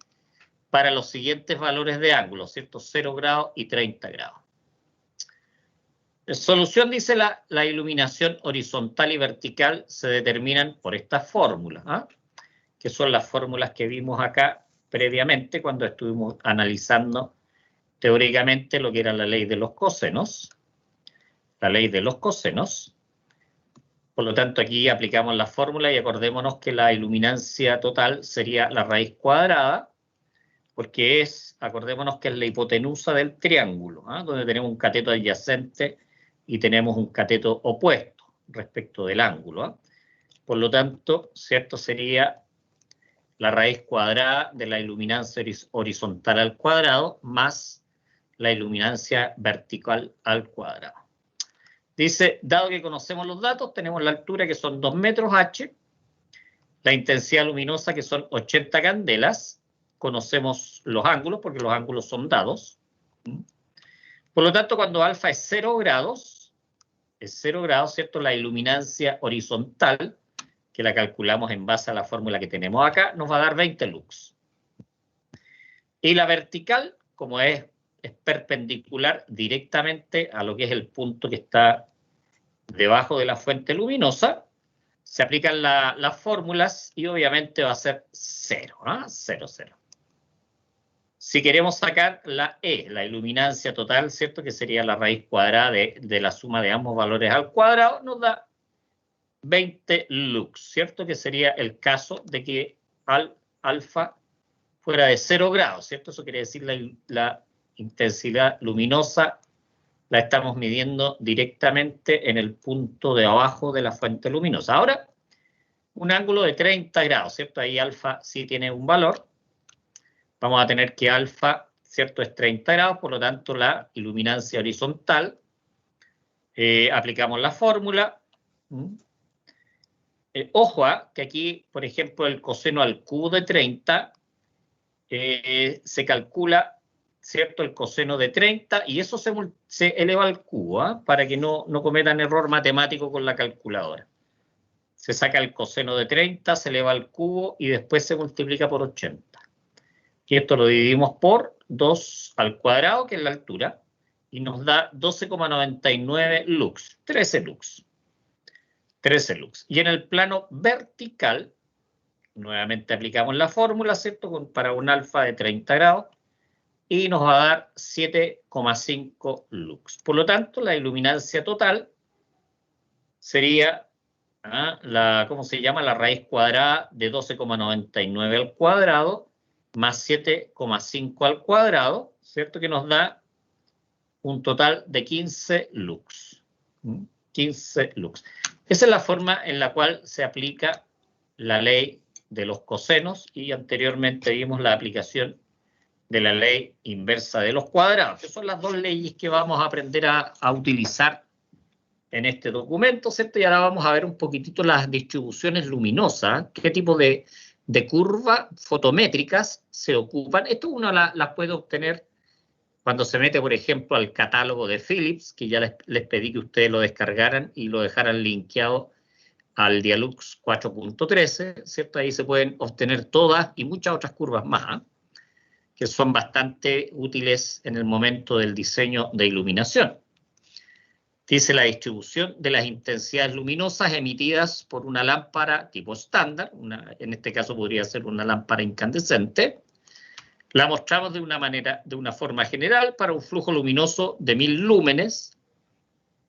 para los siguientes valores de ángulo, ¿cierto? 0 grados y 30 grados. En solución, dice, la iluminación horizontal y vertical se determinan por estas fórmulas, ¿ah? Que son las fórmulas que vimos acá previamente cuando estuvimos analizando teóricamente lo que era la ley de los cosenos. La ley de los cosenos. Por lo tanto, aquí aplicamos la fórmula y acordémonos que la iluminancia total sería la raíz cuadrada, porque acordémonos que es la hipotenusa del triángulo, ¿ah? Donde tenemos un cateto adyacente y tenemos un cateto opuesto respecto del ángulo, ¿ah? Por lo tanto, ¿cierto? Sería la raíz cuadrada de la iluminancia horizontal al cuadrado más la iluminancia vertical al cuadrado. Dice, dado que conocemos los datos, tenemos la altura que son 2 metros h, la intensidad luminosa que son 80 candelas, conocemos los ángulos porque los ángulos son dados. Por lo tanto, cuando alfa es 0 grados, ¿cierto? La iluminancia horizontal, que la calculamos en base a la fórmula que tenemos acá, nos va a dar 20 lux. Y la vertical, como es perpendicular directamente a lo que es el punto que está debajo de la fuente luminosa, se aplican las fórmulas y obviamente va a ser 0, ¿ah? 0, 0. Si queremos sacar la E, la iluminancia total, ¿cierto? Que sería la raíz cuadrada de la suma de ambos valores al cuadrado, nos da 20 lux, ¿cierto? Que sería el caso de que alfa fuera de 0 grados, ¿cierto? Eso quiere decir la intensidad luminosa la estamos midiendo directamente en el punto de abajo de la fuente luminosa. Ahora, un ángulo de 30 grados, ¿cierto? Ahí alfa sí tiene un valor. Vamos a tener que alfa, ¿cierto? Es 30 grados, por lo tanto la iluminancia horizontal, aplicamos la fórmula. Ojo, que aquí, por ejemplo, el coseno al cubo de 30 se calcula, ¿cierto?, el coseno de 30 y eso se eleva al cubo, ¿ah? Para que no cometan error matemático con la calculadora. Se saca el coseno de 30, se eleva al cubo y después se multiplica por 80. Y esto lo dividimos por 2 al cuadrado, que es la altura, y nos da 12,99 lux, 13 lux. 13 lux. Y en el plano vertical, nuevamente aplicamos la fórmula, ¿cierto?, para un alfa de 30 grados, y nos va a dar 7,5 lux. Por lo tanto, la iluminancia total sería ¿cómo se llama? La raíz cuadrada de 12,99 al cuadrado más 7,5 al cuadrado, ¿cierto? Que nos da un total de 15 lux. 15 lux. Esa es la forma en la cual se aplica la ley de los cosenos y anteriormente vimos la aplicación de la ley inversa de los cuadrados, que son las dos leyes que vamos a aprender a utilizar en este documento, ¿cierto? Y ahora vamos a ver un poquitito las distribuciones luminosas, qué tipo de curvas fotométricas se ocupan. Esto uno las puede obtener cuando se mete, por ejemplo, al catálogo de Philips, que ya les pedí que ustedes lo descargaran y lo dejaran linkeado al Dialux 4.13, ¿cierto? Ahí se pueden obtener todas y muchas otras curvas más, que son bastante útiles en el momento del diseño de iluminación. Dice la distribución de las intensidades luminosas emitidas por una lámpara tipo estándar, en este caso podría ser una lámpara incandescente. La mostramos de una forma general para un flujo luminoso de 1000 lúmenes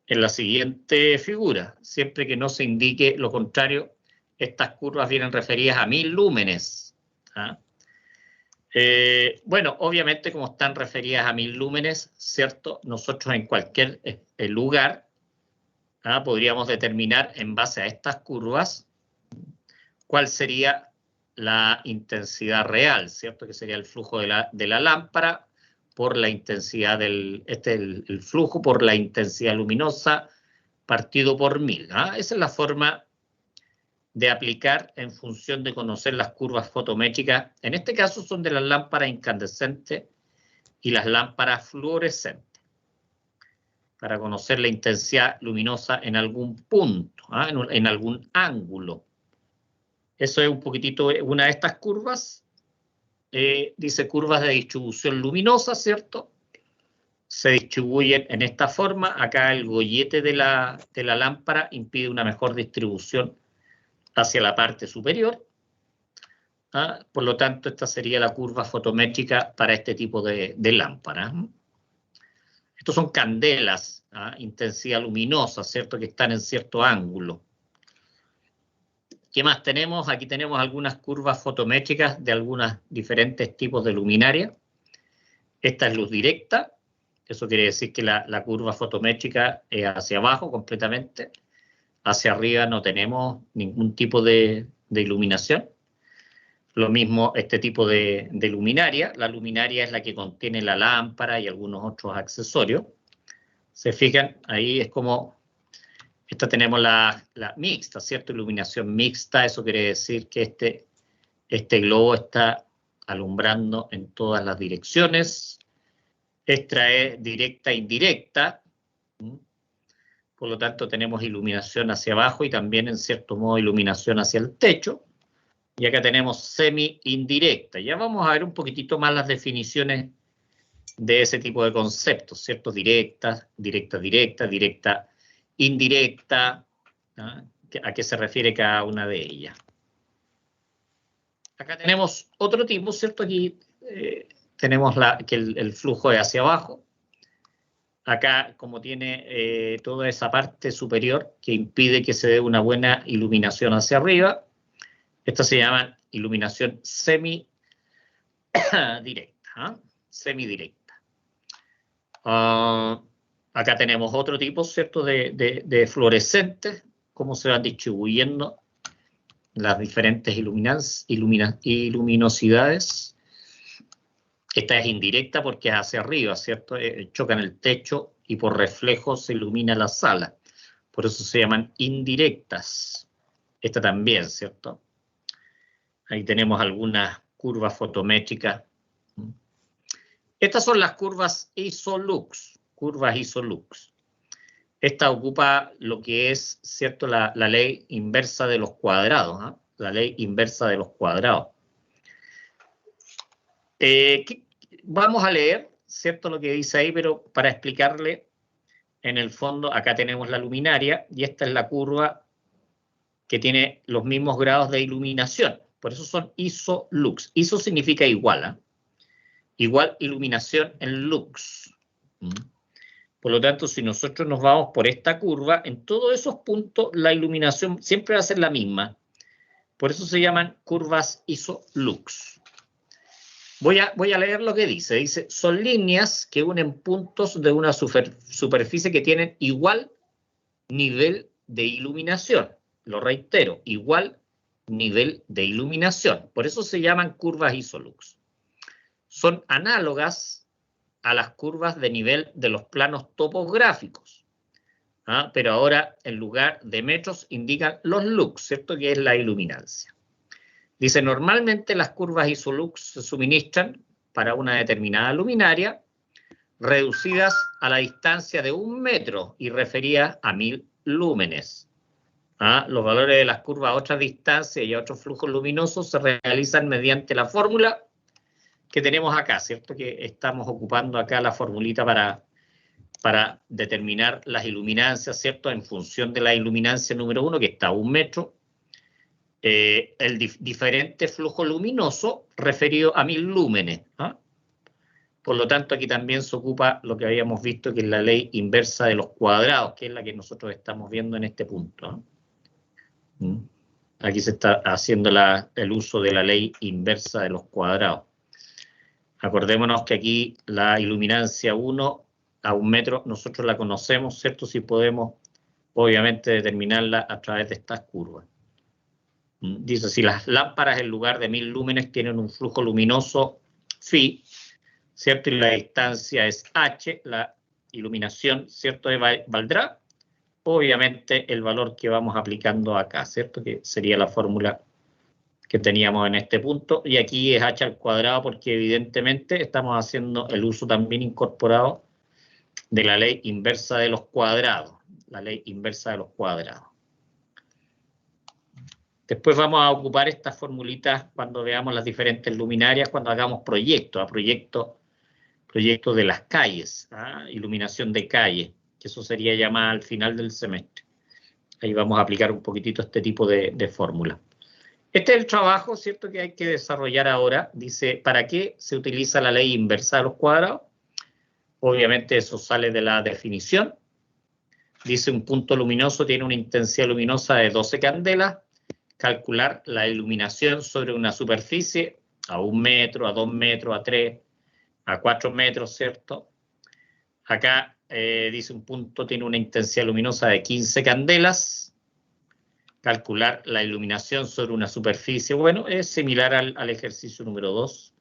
en la siguiente figura. Siempre que no se indique lo contrario, estas curvas vienen referidas a 1000 lúmenes. Bueno, obviamente como están referidas a 1000 lúmenes, ¿cierto? Nosotros en cualquier lugar podríamos determinar en base a estas curvas cuál sería la intensidad real, ¿cierto? Que sería el flujo de la lámpara por la intensidad el flujo por la intensidad luminosa partido por 1000. Esa es la forma de aplicar en función de conocer las curvas fotométricas. En este caso son de las lámparas incandescentes y las lámparas fluorescentes, para conocer la intensidad luminosa en algún punto, en algún ángulo. Eso es un poquitito una de estas curvas. Dice curvas de distribución luminosa, ¿cierto? Se distribuyen en esta forma. Acá el gollete de la lámpara impide una mejor distribución hacia la parte superior. Por lo tanto, esta sería la curva fotométrica para este tipo de lámpara. Estos son candelas, intensidad luminosa, ¿cierto? Que están en cierto ángulo. ¿Qué más tenemos? Aquí tenemos algunas curvas fotométricas de algunos diferentes tipos de luminaria. Esta es luz directa. Eso quiere decir que la curva fotométrica es hacia abajo completamente. Hacia arriba no tenemos ningún tipo de iluminación. Lo mismo este tipo de luminaria. La luminaria es la que contiene la lámpara y algunos otros accesorios. Se fijan, ahí es como, esta tenemos la mixta, ¿cierto? Iluminación mixta, eso quiere decir que este globo está alumbrando en todas las direcciones. Esta es directa e indirecta. Por lo tanto, tenemos iluminación hacia abajo y también, en cierto modo, iluminación hacia el techo. Y acá tenemos semi-indirecta. Ya vamos a ver un poquitito más las definiciones de ese tipo de conceptos, ¿cierto? Directa, directa, directa, directa, indirecta. ¿A qué se refiere cada una de ellas? Acá tenemos otro tipo, ¿cierto? Aquí tenemos que el flujo es hacia abajo. Acá, como tiene toda esa parte superior que impide que se dé una buena iluminación hacia arriba, esta se llama iluminación semidirecta. Semidirecta. Acá tenemos otro tipo, ¿cierto? De fluorescentes, cómo se van distribuyendo las diferentes luminosidades. Esta es indirecta porque es hacia arriba, ¿cierto? Chocan el techo y por reflejo se ilumina la sala. Por eso se llaman indirectas. Esta también, ¿cierto? Ahí tenemos algunas curvas fotométricas Estas son las curvas ISO-LUX, curvas ISO-LUX. Esta ocupa lo que es, ¿cierto?, la ley inversa de los cuadrados, ¿eh? La ley inversa de los cuadrados. Vamos a leer, ¿cierto?, lo que dice ahí, pero para explicarle, en el fondo, acá tenemos la luminaria y esta es la curva que tiene los mismos grados de iluminación. Por eso son ISO-LUX. ISO significa igual, ¿eh? Igual iluminación en lux. Por lo tanto, si nosotros nos vamos por esta curva, en todos esos puntos la iluminación siempre va a ser la misma. Por eso se llaman curvas ISO-LUX. Voy a leer lo que dice. Dice, son líneas que unen puntos de una superficie que tienen igual nivel de iluminación. Lo reitero, igual nivel de iluminación. Por eso se llaman curvas ISO-LUX. Son análogas a las curvas de nivel de los planos topográficos. ¿Ah? Pero ahora, en lugar de metros, indican los lux, ¿cierto? Que es la iluminancia. Dice, normalmente las curvas ISO-LUX se suministran para una determinada luminaria, reducidas a la distancia de 1 metro y referidas a 1000 lúmenes. ¿Ah? Los valores de las curvas a otras distancias y a otros flujos luminosos se realizan mediante la fórmula que tenemos acá, ¿cierto? Que estamos ocupando acá la formulita para determinar las iluminancias, ¿cierto? En función de la iluminancia número 1, que está a 1 metro, el diferente flujo luminoso referido a 1000 lúmenes. ¿Ah? Por lo tanto, aquí también se ocupa lo que habíamos visto, que es la ley inversa de los cuadrados, que es la que nosotros estamos viendo en este punto. Aquí se está haciendo el uso de la ley inversa de los cuadrados. Acordémonos que aquí la iluminancia 1 a 1 metro nosotros la conocemos, ¿cierto? Si podemos, obviamente, determinarla a través de estas curvas. Dice, si las lámparas en lugar de 1000 lúmenes tienen un flujo luminoso phi, ¿cierto? Y la distancia es h, la iluminación, ¿cierto? Valdrá, obviamente, el valor que vamos aplicando acá, ¿cierto? Que sería la fórmula que teníamos en este punto, y aquí es h al cuadrado porque evidentemente estamos haciendo el uso también incorporado de la ley inversa de los cuadrados, la ley inversa de los cuadrados. Después vamos a ocupar estas formulitas cuando veamos las diferentes luminarias, cuando hagamos proyectos, proyectos de las calles, ¿ah? Iluminación de calle, que eso sería ya más al final del semestre. Ahí vamos a aplicar un poquitito este tipo de fórmula. Este es el trabajo, ¿cierto?, que hay que desarrollar ahora. Dice, ¿para qué se utiliza la ley inversa de los cuadrados? Obviamente eso sale de la definición. Dice, un punto luminoso tiene una intensidad luminosa de 12 candelas. Calcular la iluminación sobre una superficie a 1 metro, a 2 metros, a 3, a 4 metros, ¿cierto? Acá dice, un punto tiene una intensidad luminosa de 15 candelas. Calcular la iluminación sobre una superficie, bueno, es similar al ejercicio número 2.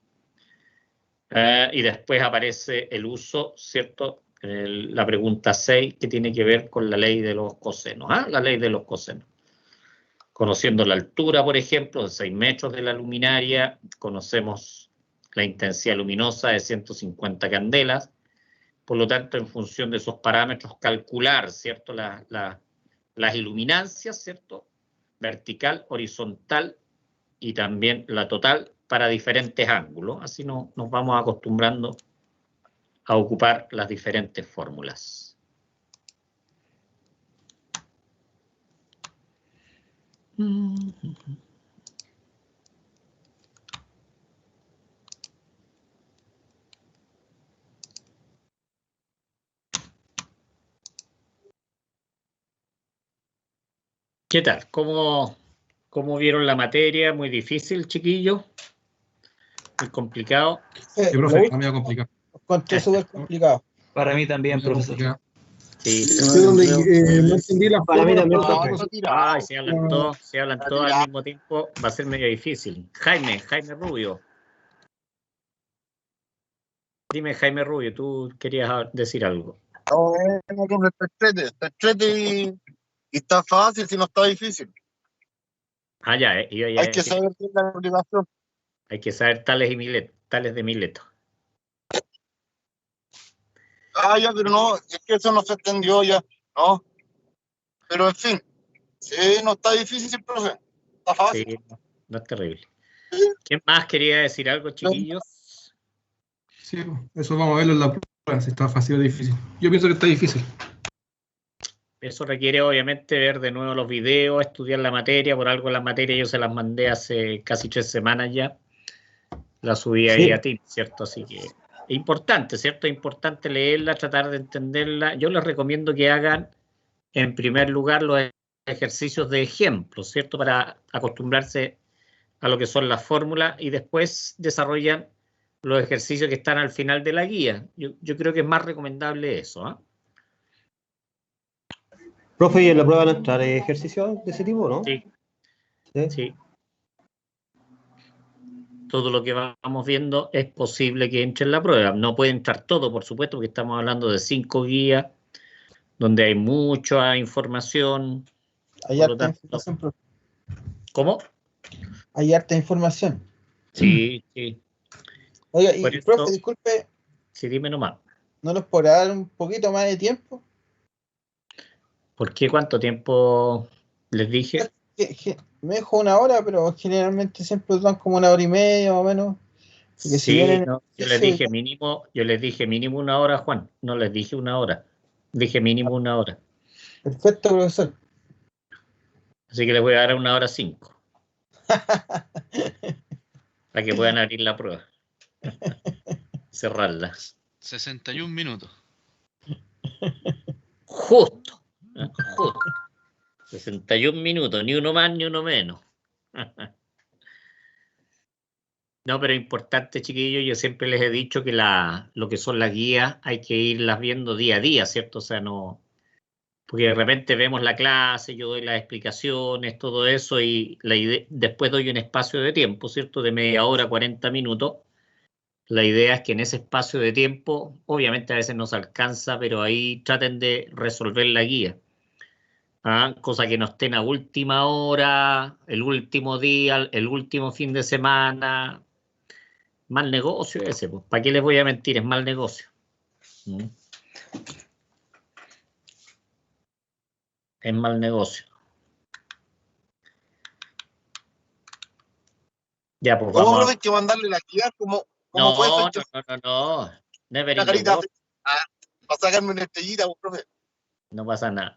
Y después aparece el uso, ¿cierto? La pregunta 6, que tiene que ver con la ley de los cosenos. ¿Ah? La ley de los cosenos. Conociendo la altura, por ejemplo, de 6 metros de la luminaria, conocemos la intensidad luminosa de 150 candelas. Por lo tanto, en función de esos parámetros, calcular, ¿cierto?, las iluminancias, ¿cierto?, vertical, horizontal y también la total para diferentes ángulos. Así nos vamos acostumbrando a ocupar las diferentes fórmulas. ¿Qué tal? ¿Cómo vieron la materia? ¿Muy difícil, chiquillos? ¿Muy complicado?
Sí, profe, está medio complicado.
Encontré súper complicado.
Para mí también, profesor.
Sí.
No entendí la
Para mí también,
Ay, si hablan todos al mismo tiempo, va a ser medio difícil. Jaime Rubio. Dime, Jaime Rubio, tú querías decir algo.
No, está entrete y está fácil si no está difícil.
Ah, ya,
Hay que saber qué es la obligación.
Hay que saber tales de Mileto.
Ah, ya, pero no, es que eso no se entendió ya, ¿no? Pero en fin, sí, no está difícil, profe. Está fácil.
Sí, no es terrible. ¿Quién más quería decir algo, chiquillos?
Sí, eso vamos a verlo en la prueba, si está fácil o difícil. Yo pienso que está difícil.
Eso requiere obviamente ver de nuevo los videos, estudiar la materia. Por algo la materia yo se las mandé hace casi 3 semanas ya. La subí ahí a ti, ¿cierto? Así que es importante, ¿cierto? Es importante leerla, tratar de entenderla. Yo les recomiendo que hagan, en primer lugar, los ejercicios de ejemplo, ¿cierto? Para acostumbrarse a lo que son las fórmulas y después desarrollan los ejercicios que están al final de la guía. Yo creo que es más recomendable eso, ¿eh?
Profe, ¿y en la prueba van a entrar ejercicios de ese tipo, no?
Sí.
¿Sí?
Sí. Todo lo que vamos viendo es posible que entre en la prueba. No puede entrar todo, por supuesto, porque estamos hablando de 5 guías, donde hay mucha información.
Hay
Por lo
harta
tanto,
información, profe.
¿cómo?
Hay harta información.
Sí, sí.
Oiga,
Por
y
eso-
profe, disculpe,
Sí, dime nomás.
¿no nos podrá dar un poquito más de tiempo?
¿Por qué? ¿Cuánto tiempo les dije?
Me dijo 1 hora, pero generalmente siempre dan como 1 hora y media más o menos. Porque si
Sí,
vienen
no, yo les
ejercicio y
dije mínimo 1 hora, Juan. No les dije 1 hora. Dije mínimo 1 hora.
perfecto, profesor.
Así que les voy a dar 1 hora 5. Para que puedan abrir la prueba. Cerrarla.
61 minutos.
Justo. Justo. 61 minutos. Ni uno más ni uno menos. No, pero importante, chiquillos, yo siempre les he dicho que lo que son las guías hay que irlas viendo día a día, ¿cierto? O sea, no... Porque de repente vemos la clase, yo doy las explicaciones, todo eso, y después doy un espacio de tiempo, ¿cierto? De media hora, 40 minutos. La idea es que en ese espacio de tiempo, obviamente a veces no se alcanza, pero ahí traten de resolver la guía. ¿Ah? Cosa que no estén a última hora, el último día, el último fin de semana. Mal negocio ese, pues. ¿Para qué les voy a mentir? Es mal negocio. Es mal negocio. Ya, pues
¿Cómo,
vamos
profe, hay que mandarle la guía? ¿Cómo fue eso?
No. Never
La
in the
carita
world.
para sacarme una estrellita, profe.
No pasa nada.